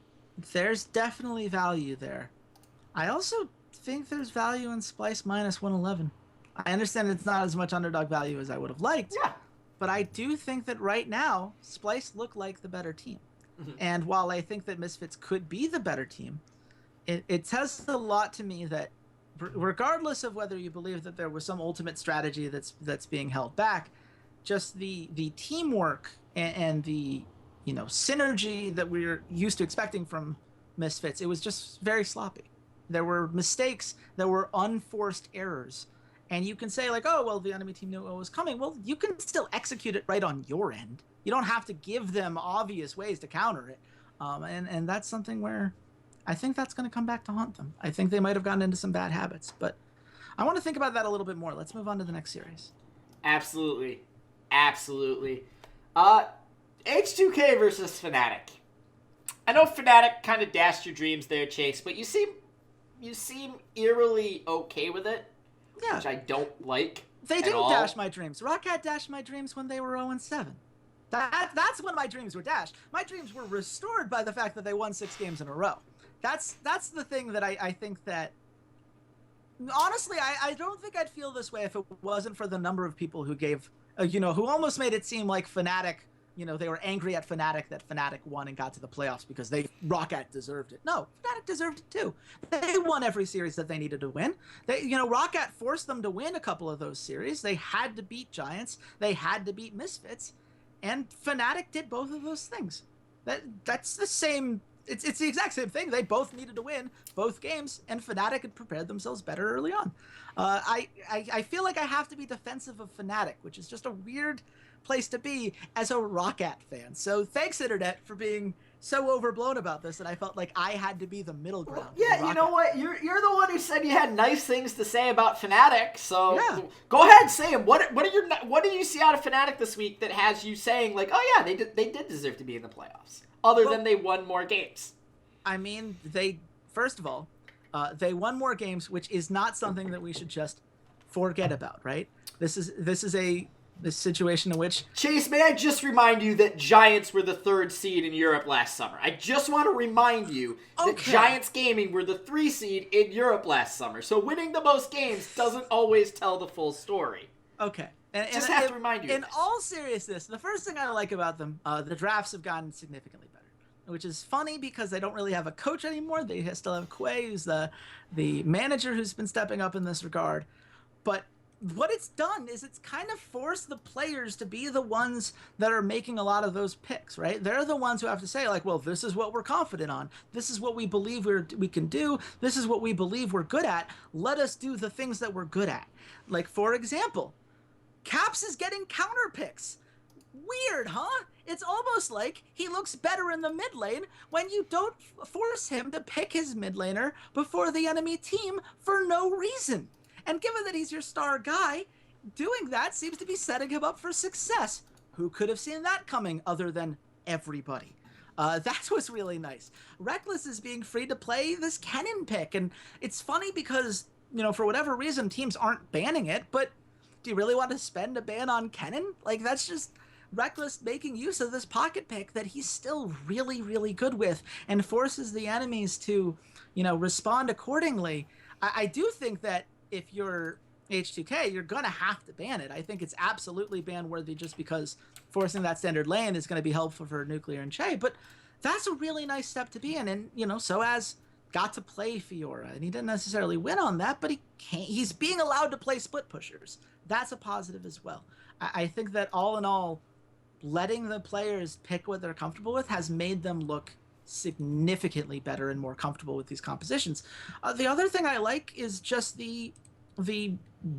There's definitely value there. I also think there's value in Splyce minus 111. I understand it's not as much underdog value as I would have liked. Yeah. But I do think that right now, Splyce look like the better team. Mm-hmm. And while I think that Misfits could be the better team, it says a lot to me that regardless of whether you believe that there was some ultimate strategy that's being held back, just the teamwork and the synergy that we're used to expecting from Misfits, it was just very sloppy. There were mistakes, there were unforced errors. And you can say, like, oh, well, the enemy team knew what was coming. Well, you can still execute it right on your end. You don't have to give them obvious ways to counter it. And that's something where I think that's going to come back to haunt them. I think they might have gotten into some bad habits. But I want to think about that a little bit more. Let's move on to the next series. Absolutely. Absolutely. H2K versus Fnatic. I know Fnatic kind of dashed your dreams there, Chase, but you seem eerily okay with it. Yeah. Which I don't like. They didn't dash my dreams. ROCCAT dashed my dreams when they were 0-7. That's when my dreams were dashed. My dreams were restored by the fact that they won 6 games in a row. That's the thing that I think that... Honestly, I don't think I'd feel this way if it wasn't for the number of people who gave... who almost made it seem like Fnatic... they were angry at Fnatic that Fnatic won and got to the playoffs because ROCCAT deserved it. No, Fnatic deserved it too. They won every series that they needed to win. ROCCAT forced them to win a couple of those series. They had to beat Giants. They had to beat Misfits. And Fnatic did both of those things. That's the same... It's the exact same thing. They both needed to win both games, and Fnatic had prepared themselves better early on. I feel like I have to be defensive of Fnatic, which is just a weird place to be as a ROCCAT fan. So thanks, Internet, for being so overblown about this that I felt like I had to be the middle ground. Yeah, you know what? You're the one who said you had nice things to say about Fnatic, so Yeah. go ahead, say them. What do you see out of Fnatic this week that has you saying like, oh yeah, they did deserve to be in the playoffs, other than they won more games? I mean, first of all, they won more games, which is not something that we should just forget about, right? This is a situation in which... Chase, may I just remind you that Giants were the 3rd seed in Europe last summer. I just want to remind you that Giants Gaming were the 3 seed in Europe last summer. So winning the most games doesn't always tell the full story. Okay. Just have to remind you. In all seriousness, the first thing I like about them, the drafts have gotten significantly better, which is funny because they don't really have a coach anymore. They still have Quay, who's the manager who's been stepping up in this regard. But what it's done is it's kind of forced the players to be the ones that are making a lot of those picks, right? They're the ones who have to say, like, well, this is what we're confident on. This is what we believe we can do. This is what we believe we're good at. Let us do the things that we're good at. Like, for example, Caps is getting counter picks. Weird, huh? It's almost like he looks better in the mid lane when you don't force him to pick his mid laner before the enemy team for no reason. And given that he's your star guy, doing that seems to be setting him up for success. Who could have seen that coming other than everybody? That's what's really nice. Reckless is being free to play this Kennen pick. And it's funny because, you know, for whatever reason, teams aren't banning it. But do you really want to spend a ban on Kennen? Like, that's just Reckless making use of this pocket pick that he's still really, really good with and forces the enemies to, you know, respond accordingly. I do think that if you're H2K, you're going to have to ban it. I think it's absolutely ban-worthy just because forcing that standard lane is going to be helpful for Nuclear and Che. But that's a really nice step to be in. And, you know, Ceades got to play Fiora, and he didn't necessarily win on that, but he's being allowed to play split pushers. That's a positive as well. I think that all in all, letting the players pick what they're comfortable with has made them look significantly better and more comfortable with these compositions. The other thing I like is just the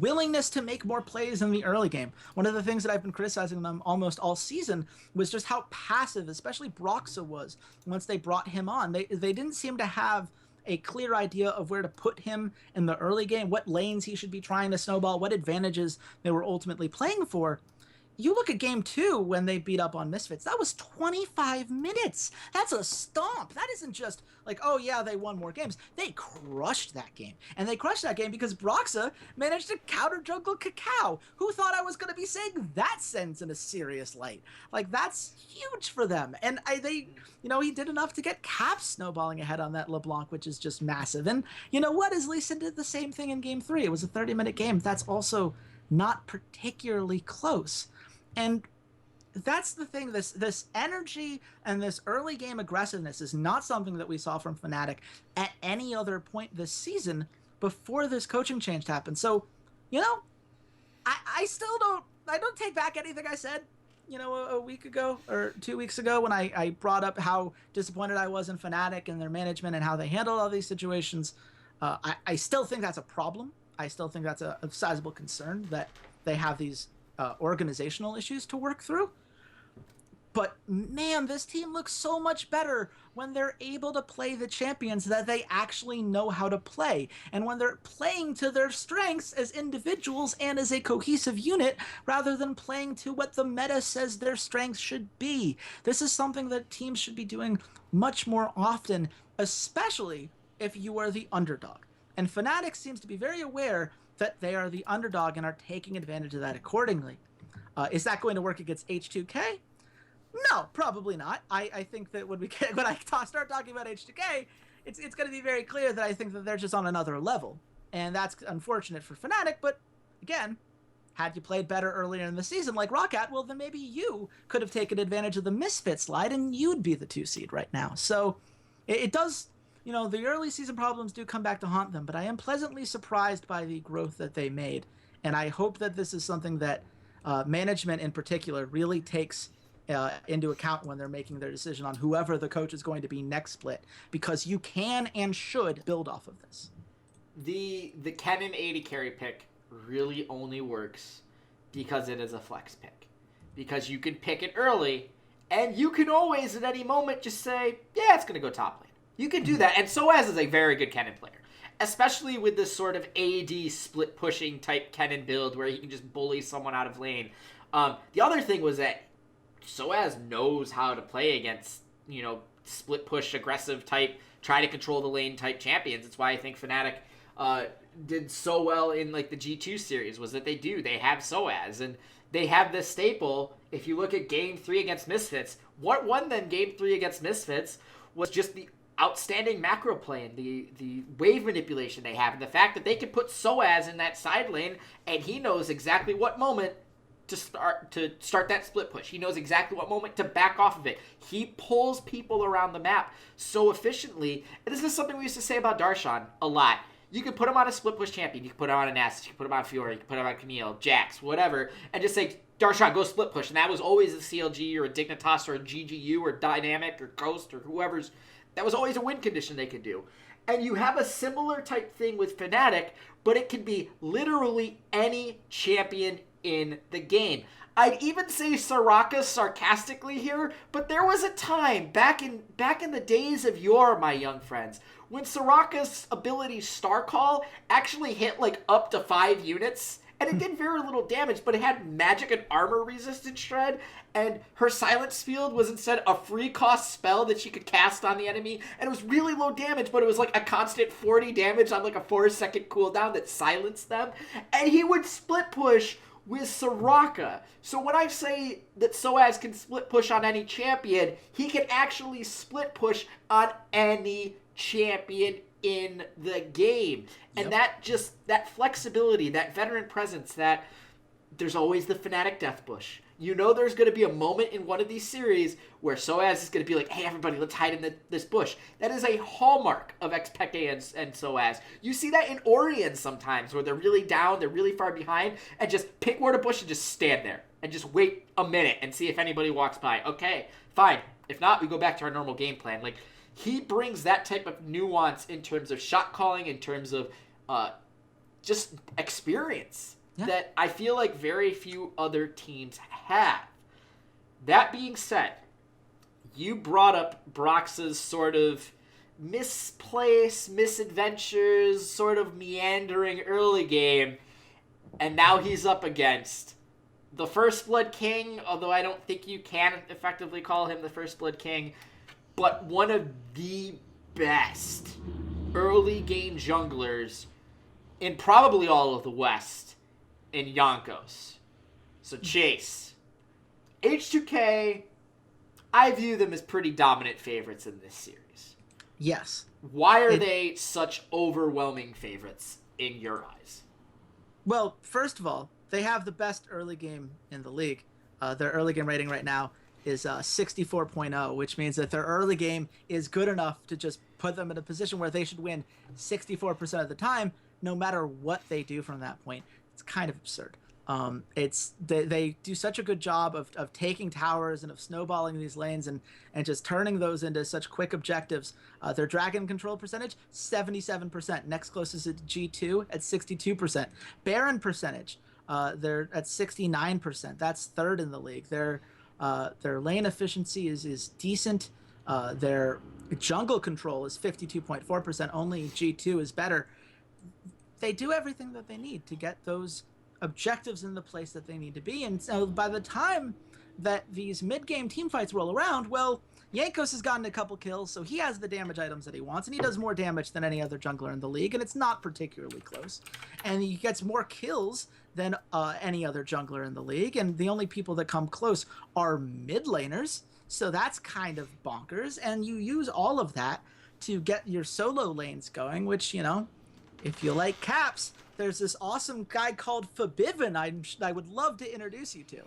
willingness to make more plays in the early game. One of the things that I've been criticizing them almost all season was just how passive, especially Broxa was once they brought him on. They didn't seem to have a clear idea of where to put him in the early game, what lanes he should be trying to snowball, what advantages they were ultimately playing for. You look at game 2 when they beat up on Misfits. That was 25 minutes. That's a stomp. That isn't just like, oh yeah, they won more games. They crushed that game. And they crushed that game because Broxa managed to counter jungle Cacao. Who thought I was going to be saying that sentence in a serious light? Like, that's huge for them. And he did enough to get Caps snowballing ahead on that LeBlanc, which is just massive. And you know what? Leeson did the same thing in game 3. It was a 30-minute game. That's also not particularly close. And that's the thing, this energy and this early game aggressiveness is not something that we saw from Fnatic at any other point this season before this coaching change happened. So, you know, I don't take back anything I said, you know, a week ago or 2 weeks ago when I brought up how disappointed I was in Fnatic and their management and how they handled all these situations. I still think that's a problem. I still think that's a sizable concern that they have these organizational issues to work through. But man, this team looks so much better when they're able to play the champions that they actually know how to play. And when they're playing to their strengths as individuals and as a cohesive unit, rather than playing to what the meta says their strengths should be. This is something that teams should be doing much more often, especially if you are the underdog. And Fnatic seems to be very aware that they are the underdog and are taking advantage of that accordingly. Is that going to work against H2K? No, probably not. I think that when I start talking about H2K, it's going to be very clear that I think that they're just on another level. And that's unfortunate for Fnatic, but again, had you played better earlier in the season like ROCCAT, well, then maybe you could have taken advantage of the Misfits slide and you'd be the 2 seed right now. So it does... You know, the early season problems do come back to haunt them, but I am pleasantly surprised by the growth that they made. And I hope that this is something that management in particular really takes into account when they're making their decision on whoever the coach is going to be next split, because you can and should build off of this. The Kennen 80 carry pick really only works because it is a flex pick. Because you can pick it early And you can always, at any moment, just say, yeah, it's going to go top lane. You can do that. And Ceades is a very good Kennen player, especially with this sort of AD split-pushing type Kennen build where he can just bully someone out of lane. The other thing was that Ceades knows how to play against, split-push, aggressive type, try to control the lane type champions. It's why I think Fnatic did so well in like the G2 series, was that they have Ceades, and they have this staple. If you look at Game 3 against Misfits, what won them Game 3 against Misfits was just the outstanding macro play and the wave manipulation they have, and the fact that they can put Ceades in that side lane, and he knows exactly what moment to start that split push. He knows exactly what moment to back off of it. He pulls people around the map so efficiently. And this is something we used to say about Darshan a lot. You can put him on a split push champion. You can put him on an Nast. You can put him on Fiora. You can put him on Camille, Jax, whatever, and just say, Darshan, go split push. And that was always a CLG or a Dignitas or a GGU or Dynamic or Ghost or whoever's. That was always a win condition they could do. And you have a similar type thing with Fnatic, but it can be literally any champion in the game. I'd even say Soraka sarcastically here, but there was a time back in the days of yore, my young friends, when Soraka's ability Star Call actually hit like up to 5 units, and it did very little damage, but it had magic and armor resistance shred, and her silence field was instead a free cost spell that she could cast on the enemy, and it was really low damage, but it was like a constant 40 damage on like a 4-second cooldown that silenced them, and he would split push with Soraka. So when I say that Ceades can split push on any champion, he can actually split push on any champion in the game. And that flexibility, that veteran presence, that there's always the Fnatic death bush. You know there's going to be a moment in one of these series where Ceades is going to be like, hey, everybody, let's hide in this bush. That is a hallmark of Xpeke and Ceades. You see that in Orion sometimes, where they're really down, they're really far behind, and just pick where to bush and just stand there. And just wait a minute and see if anybody walks by. Okay, fine. If not, we go back to our normal game plan. Like, he brings that type of nuance in terms of shot calling, in terms of just experience. Yeah. That I feel like very few other teams have. That being said, you brought up Brox's sort of misadventures, sort of meandering early game, and now he's up against the First Blood King, although I don't think you can effectively call him the First Blood King, but one of the best early game junglers in probably all of the West. In Yonkos. So Chase. H2K, I view them as pretty dominant favorites in this series. Yes. Why are they such overwhelming favorites in your eyes? Well, first of all, they have the best early game in the league. Their early game rating right now is 64.0, which means that their early game is good enough to just put them in a position where they should win 64% of the time, no matter what they do from that point. It's kind of absurd. They do such a good job of taking towers and of snowballing these lanes and just turning those into such quick objectives. Their dragon control percentage, 77%. Next closest is G2 at 62%. Baron percentage, they're at 69%. That's third in the league. Their lane efficiency is decent. Their jungle control is 52.4%. Only G2 is better. They do everything that they need to get those objectives in the place that they need to be. And so by the time that these mid-game team fights roll around, well, Jankos has gotten a couple kills, so he has the damage items that he wants, and he does more damage than any other jungler in the league, and it's not particularly close. And he gets more kills than any other jungler in the league, and the only people that come close are mid laners, so that's kind of bonkers. And you use all of that to get your solo lanes going, which, if you like caps, there's this awesome guy called Fabivin I would love to introduce you to,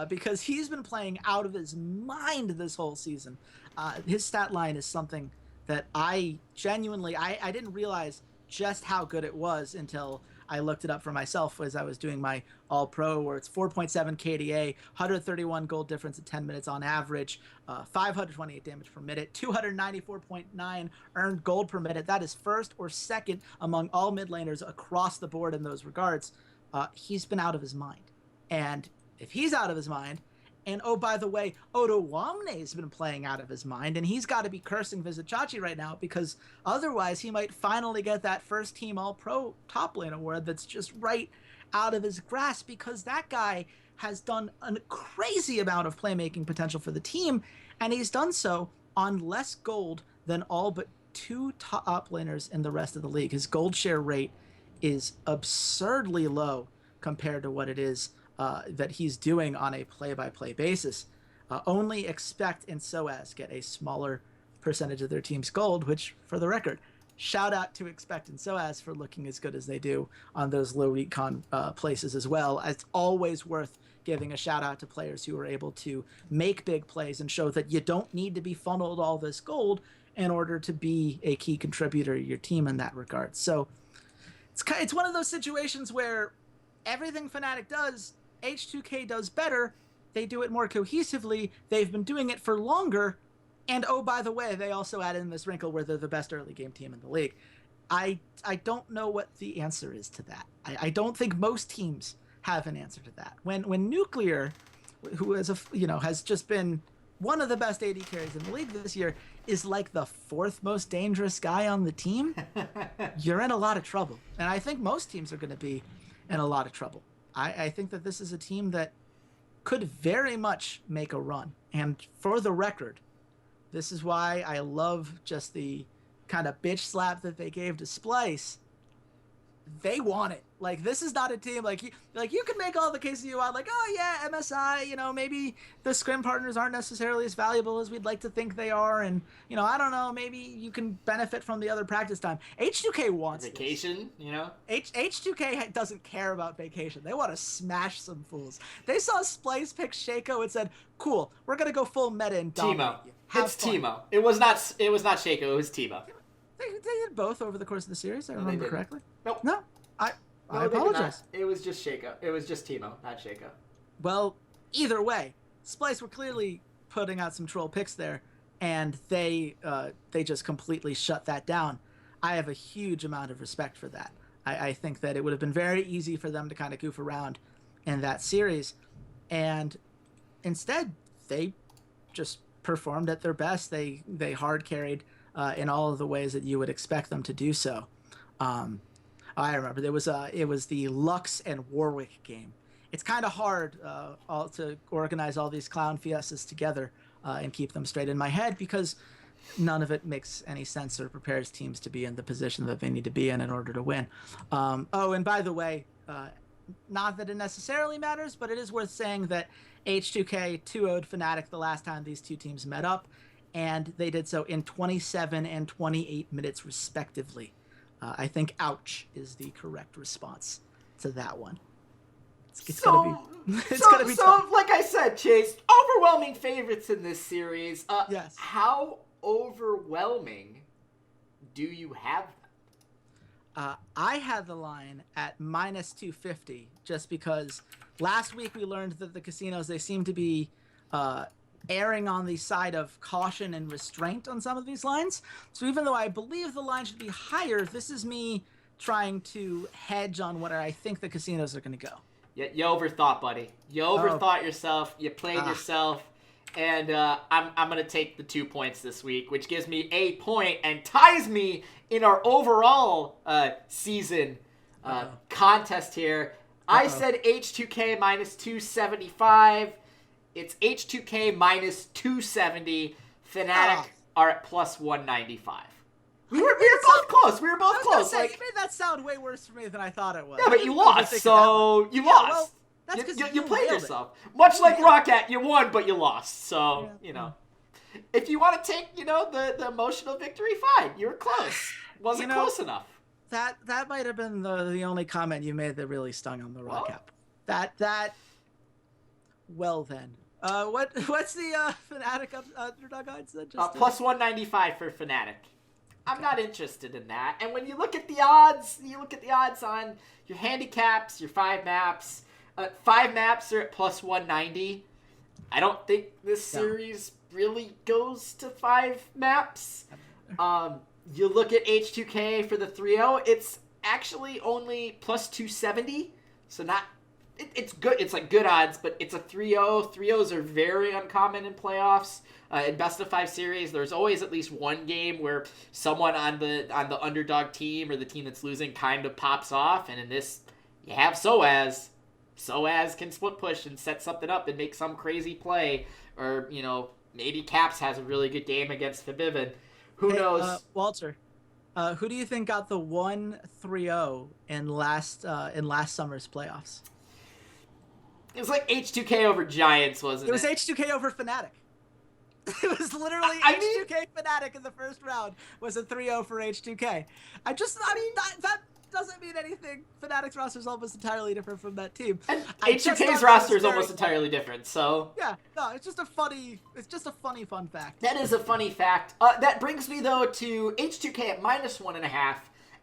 because he's been playing out of his mind this whole season. His stat line is something that I genuinely, I didn't realize just how good it was until I looked it up for myself as I was doing my All-Pro, where it's 4.7 KDA, 131 gold difference at 10 minutes on average, 528 damage per minute, 294.9 earned gold per minute. That is first or second among all mid laners across the board in those regards. He's been out of his mind. And if he's out of his mind, And oh, by the way, Odoamne's been playing out of his mind, and he's got to be cursing Vizicachi right now because otherwise he might finally get that first team All-Pro top lane award that's just right out of his grasp, because that guy has done a crazy amount of playmaking potential for the team, and he's done so on less gold than all but 2 top laners in the rest of the league. His gold share rate is absurdly low compared to what it is that he's doing on a play-by-play basis. Only Expect and Ceades get a smaller percentage of their team's gold, which, for the record, shout out to Expect and Ceades for looking as good as they do on those low recon places as well. It's always worth giving a shout out to players who are able to make big plays and show that you don't need to be funneled all this gold in order to be a key contributor to your team in that regard. So it's one of those situations where everything Fnatic does, H2K does better. They do it more cohesively. They've been doing it for longer. And oh, by the way, they also add in this wrinkle where they're the best early game team in the league. I don't know what the answer is to that. I don't think most teams have an answer to that. When Nuclear, who is has just been one of the best AD carries in the league this year, is like the 4th most dangerous guy on the team, you're in a lot of trouble. And I think most teams are going to be in a lot of trouble. I think that this is a team that could very much make a run. And for the record, this is why I love just the kind of bitch slap that they gave to Splyce. They want it. Like, this is not a team you can make all the cases you want, like, oh yeah, MSI, maybe the scrim partners aren't necessarily as valuable as we'd like to think they are, and I don't know, maybe you can benefit from the other practice time. H2K wants vacation, this. H2K doesn't care about vacation. They want to smash some fools. They saw Splyce pick Shaco and said, "Cool, we're gonna go full meta and dominate you." It's Teemo. It was not Shaco. It was Teemo. They did both over the course of the series. I remember correctly. Nope. No, I apologize. It was just Shaco. It was just Teemo, not Shaco. Well, either way, Splyce were clearly putting out some troll picks there, and they just completely shut that down. I have a huge amount of respect for that. I think that it would have been very easy for them to kind of goof around in that series, and instead they just performed at their best. They hard carried in all of the ways that you would expect them to do so. I remember it was the Lux and Warwick game. It's kind of hard to organize all these clown fiestas together and keep them straight in my head, because none of it makes any sense or prepares teams to be in the position that they need to be in order to win. And by the way, not that it necessarily matters, but it is worth saying that H2K 2-0'd Fnatic the last time these two teams met up, and they did so in 27 and 28 minutes respectively. I think ouch is the correct response to that one. It's gonna be tough. Like I said, Chase, overwhelming favorites in this series. Yes. How overwhelming do you have them? I had the line at -250 just because last week we learned that the casinos, they seem to be erring on the side of caution and restraint on some of these lines. So even though I believe the line should be higher, this is me trying to hedge on what I think the casinos are going to go. You overthought, buddy. You overthought yourself. You played yourself. And I'm going to take the 2 points this week, which gives me a point and ties me in our overall season contest here. I said H2K -275. It's H2K -270. Fnatic are at +195. We were both close. We were both close. You made that sound way worse for me than I thought it was. Yeah, but you lost, so you lost. Well, that's because you played yourself. Much like ROCCAT, you won, but you lost. So, if you want to take, the emotional victory, fine. You were close. Wasn't close enough. That might have been the only comment you made that really stung on the ROCCAT. That. Well then. What's the Fnatic underdog odds? +195 for Fnatic. I'm not interested in that. And when you look at the odds, on your handicaps, your 5 maps. 5 maps are at +190. I don't think this series really goes to 5 maps. You look at H2K for the 3-0, it's actually only +270, so not it's good. It's like good odds, but it's a 3-0. 3-0s are very uncommon in playoffs. In best of 5 series, there's always at least one game where someone on the underdog team or the team that's losing kind of pops off. And in this, you have Ceades. Ceades can split push and set something up and make some crazy play. Or, maybe Caps has a really good game against Fnatic. Who knows? Walter, who do you think got the 1-3-0 in last summer's playoffs? It was like H2K over Giants, wasn't it? It was H2K over Fnatic. It was literally H2K Fnatic in the first round was a 3-0 for H2K. That doesn't mean anything. Fnatic's roster is almost entirely different from that team. And H2K's roster is almost entirely different, so... Yeah, no, it's just a funny fun fact. That is a funny fact. That brings me, though, to H2K at -1.5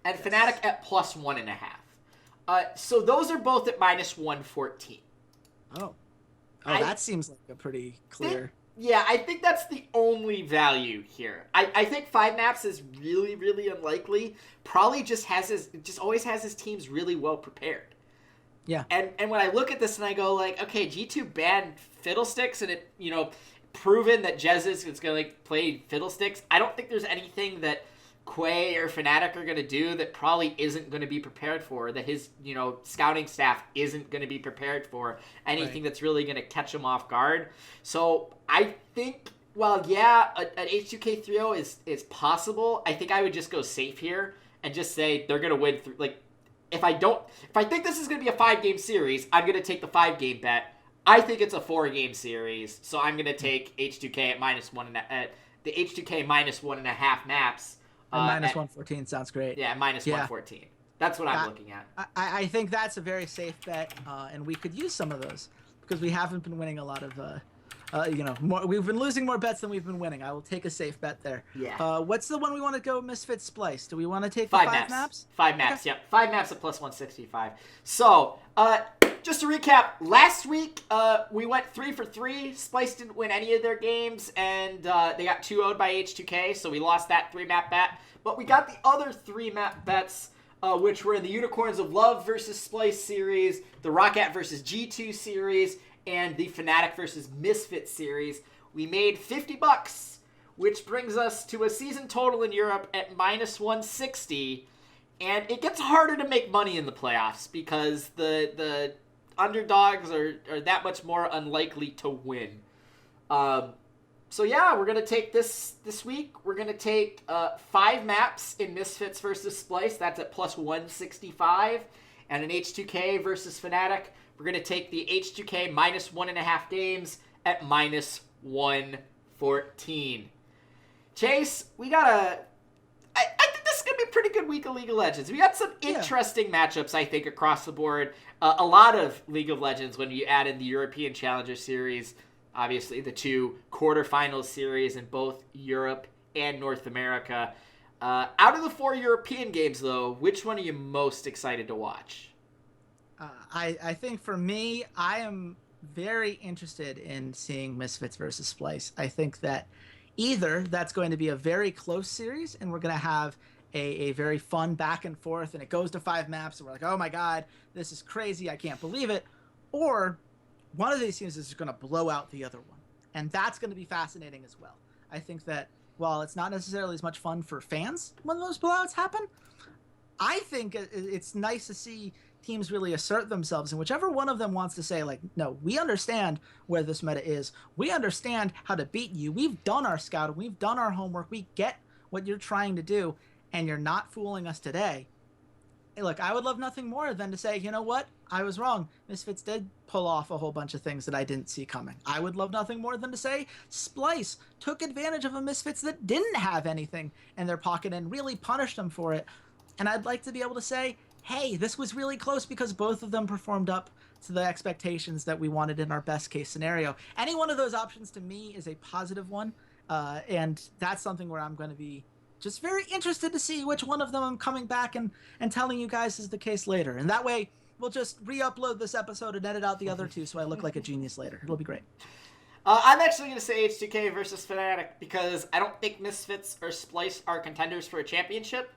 and Fnatic at +1.5. So those are both at -114. Oh, that seems like a pretty clear... Yeah, I think that's the only value here. I think 5 maps is really, really unlikely. Probably just always has his teams really well prepared. Yeah. And when I look at this and I go like, okay, G2 banned Fiddlesticks and it, proven that Jesus is going to play Fiddlesticks. I don't think there's anything that Quay or Fnatic are going to do that probably isn't going to be prepared for, that his, scouting staff isn't going to be prepared for, anything that's really going to catch him off guard. So I think, an H2K 3-0 is possible. I think I would just go safe here and just say they're going to win. If I think this is going to be a 5-game series, I'm going to take the 5-game bet. I think it's a 4-game series, so I'm going to take H2K at -1.5, the H2K -1.5 maps. And -114 sounds great. Yeah, -114. That's what I'm looking at. I think that's a very safe bet, and we could use some of those because we haven't been winning a lot of, we've been losing more bets than we've been winning. I will take a safe bet there. Yeah. What's the one we want to go Misfits Splyce? Do we want to take the 5 maps? 5 maps, okay. Yep. 5 maps at +165. So, just to recap, last week we went 3 for 3. Splyce didn't win any of their games, and they got 2-0'd by H2K, so we lost that 3-map bet. But we got the other 3-map bets, which were in the Unicorns of Love versus Splyce series, the ROCCAT versus G2 series, and the Fnatic versus Misfits series. We made $50, which brings us to a season total in Europe at -160. And it gets harder to make money in the playoffs because the underdogs are that much more unlikely to win. So yeah, we're going to take this week. We're going to take 5 maps in Misfits versus Splyce. That's at +165. And in H2K versus Fnatic, we're going to take the H2K -1.5 games at -114. Chase, we got I think this is going to be a pretty good week of League of Legends. We got some interesting matchups, I think, across the board. A lot of League of Legends when you add in the European Challenger Series, obviously the 2 quarterfinals series in both Europe and North America. Out of the 4 European games, though, which one are you most excited to watch? I think for me, I am very interested in seeing Misfits versus Splyce. I think that either that's going to be a very close series and we're going to have a very fun back and forth and it goes to 5 maps and we're like, oh my God, this is crazy. I can't believe it. Or one of these teams is going to blow out the other one. And that's going to be fascinating as well. I think that while it's not necessarily as much fun for fans when those blowouts happen, I think it's nice to see teams really assert themselves, and whichever one of them wants to say, like, no, we understand where this meta is. We understand how to beat you. We've done our scouting. We've done our homework. We get what you're trying to do, and you're not fooling us today. Hey, look, I would love nothing more than to say, you know what? I was wrong. Misfits did pull off a whole bunch of things that I didn't see coming. I would love nothing more than to say Splyce took advantage of a Misfits that didn't have anything in their pocket and really punished them for it. And I'd like to be able to say, hey, this was really close because both of them performed up to the expectations that we wanted in our best case scenario. Any one of those options to me is a positive one. And that's something where I'm going to be just very interested to see which one of them I'm coming back and telling you guys is the case later. And that way we'll just re-upload this episode and edit out the other 2 so I look like a genius later. It'll be great. I'm actually going to say H2K versus Fnatic because I don't think Misfits or Splyce are contenders for a championship.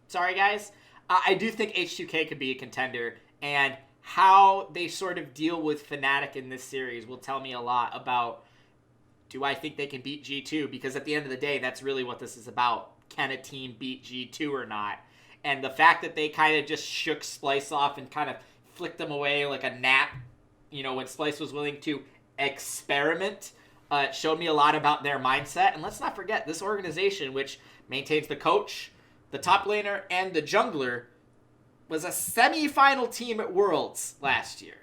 Sorry, guys. I do think H2K could be a contender, and how they sort of deal with Fnatic in this series will tell me a lot about, do I think they can beat G2? Because at the end of the day, that's really what this is about. Can a team beat G2 or not? And the fact that they kind of just shook Splyce off and kind of flicked them away like a gnat, when Splyce was willing to experiment, showed me a lot about their mindset. And let's not forget, this organization, which maintains the coach, the top laner, and the jungler, was a semi-final team at Worlds last year.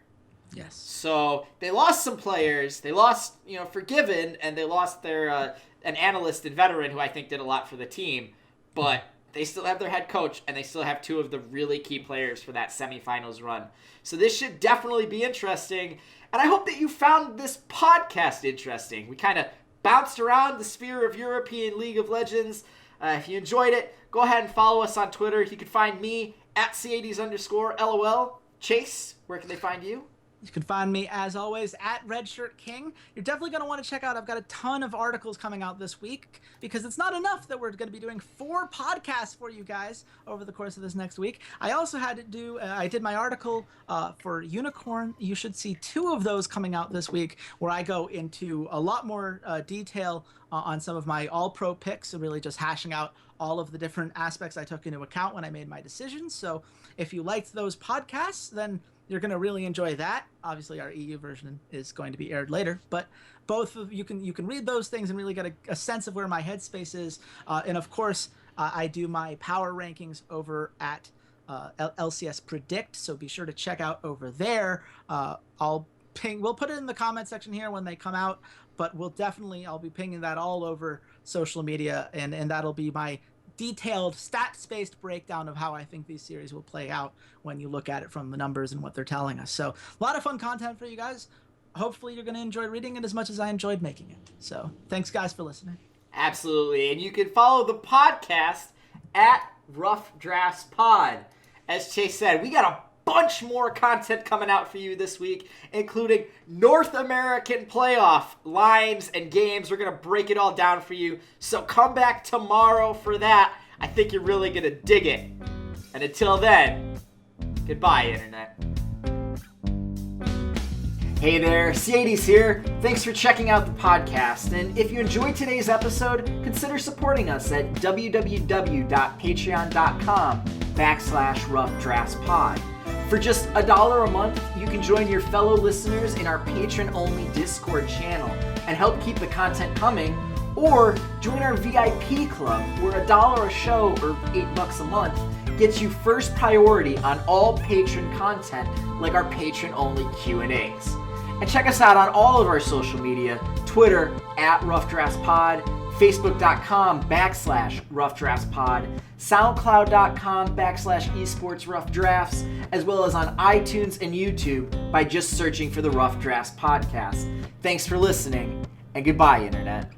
Yes. So they lost some players. They lost, Forgiven, and they lost their an analyst and veteran who I think did a lot for the team. But they still have their head coach, and they still have two of the really key players for that semifinals run. So this should definitely be interesting. And I hope that you found this podcast interesting. We kind of bounced around the sphere of European League of Legends. If you enjoyed it, go ahead and follow us on Twitter. You can find me at Ceades_LOL. Chase, where can they find you? You can find me, as always, at RedShirtKing. You're definitely going to want to check out, I've got a ton of articles coming out this week, because it's not enough that we're going to be doing 4 podcasts for you guys over the course of this next week. I also had to do, I did my article for Unicorn. You should see 2 of those coming out this week, where I go into a lot more detail on some of my all-pro picks, and really just hashing out all of the different aspects I took into account when I made my decisions. So if you liked those podcasts, then you're going to really enjoy that. Obviously, our EU version is going to be aired later, but both of you can read those things and really get a sense of where my headspace is. And of course, I do my power rankings over at LCS Predict, so be sure to check out over there. We'll put it in the comment section here when they come out, but I'll be pinging that all over social media, and that'll be my detailed stats-based breakdown of how I think these series will play out when you look at it from the numbers and what they're telling us. So a lot of fun content for you guys. Hopefully you're going to enjoy reading it as much as I enjoyed making it. So thanks guys for listening. Absolutely. And you can follow the podcast at Rough Drafts Pod. As Chase said, we got a bunch more content coming out for you this week, including North American playoff lines and games. We're going to break it all down for you. So come back tomorrow for that. I think you're really going to dig it. And until then, goodbye, Internet. Hey there, Ceades here. Thanks for checking out the podcast. And if you enjoyed today's episode, consider supporting us at www.patreon.com/roughdraftspod. For just $1 a month, you can join your fellow listeners in our patron-only Discord channel and help keep the content coming, or join our VIP club where $1 a show or $8 a month gets you first priority on all patron content like our patron-only Q&As. And check us out on all of our social media, Twitter at @RoughDraftsPod, Facebook.com/RoughDraftsPod, SoundCloud.com/esportsroughdrafts, as well as on iTunes and YouTube by just searching for the Rough Drafts Podcast. Thanks for listening, and goodbye, Internet.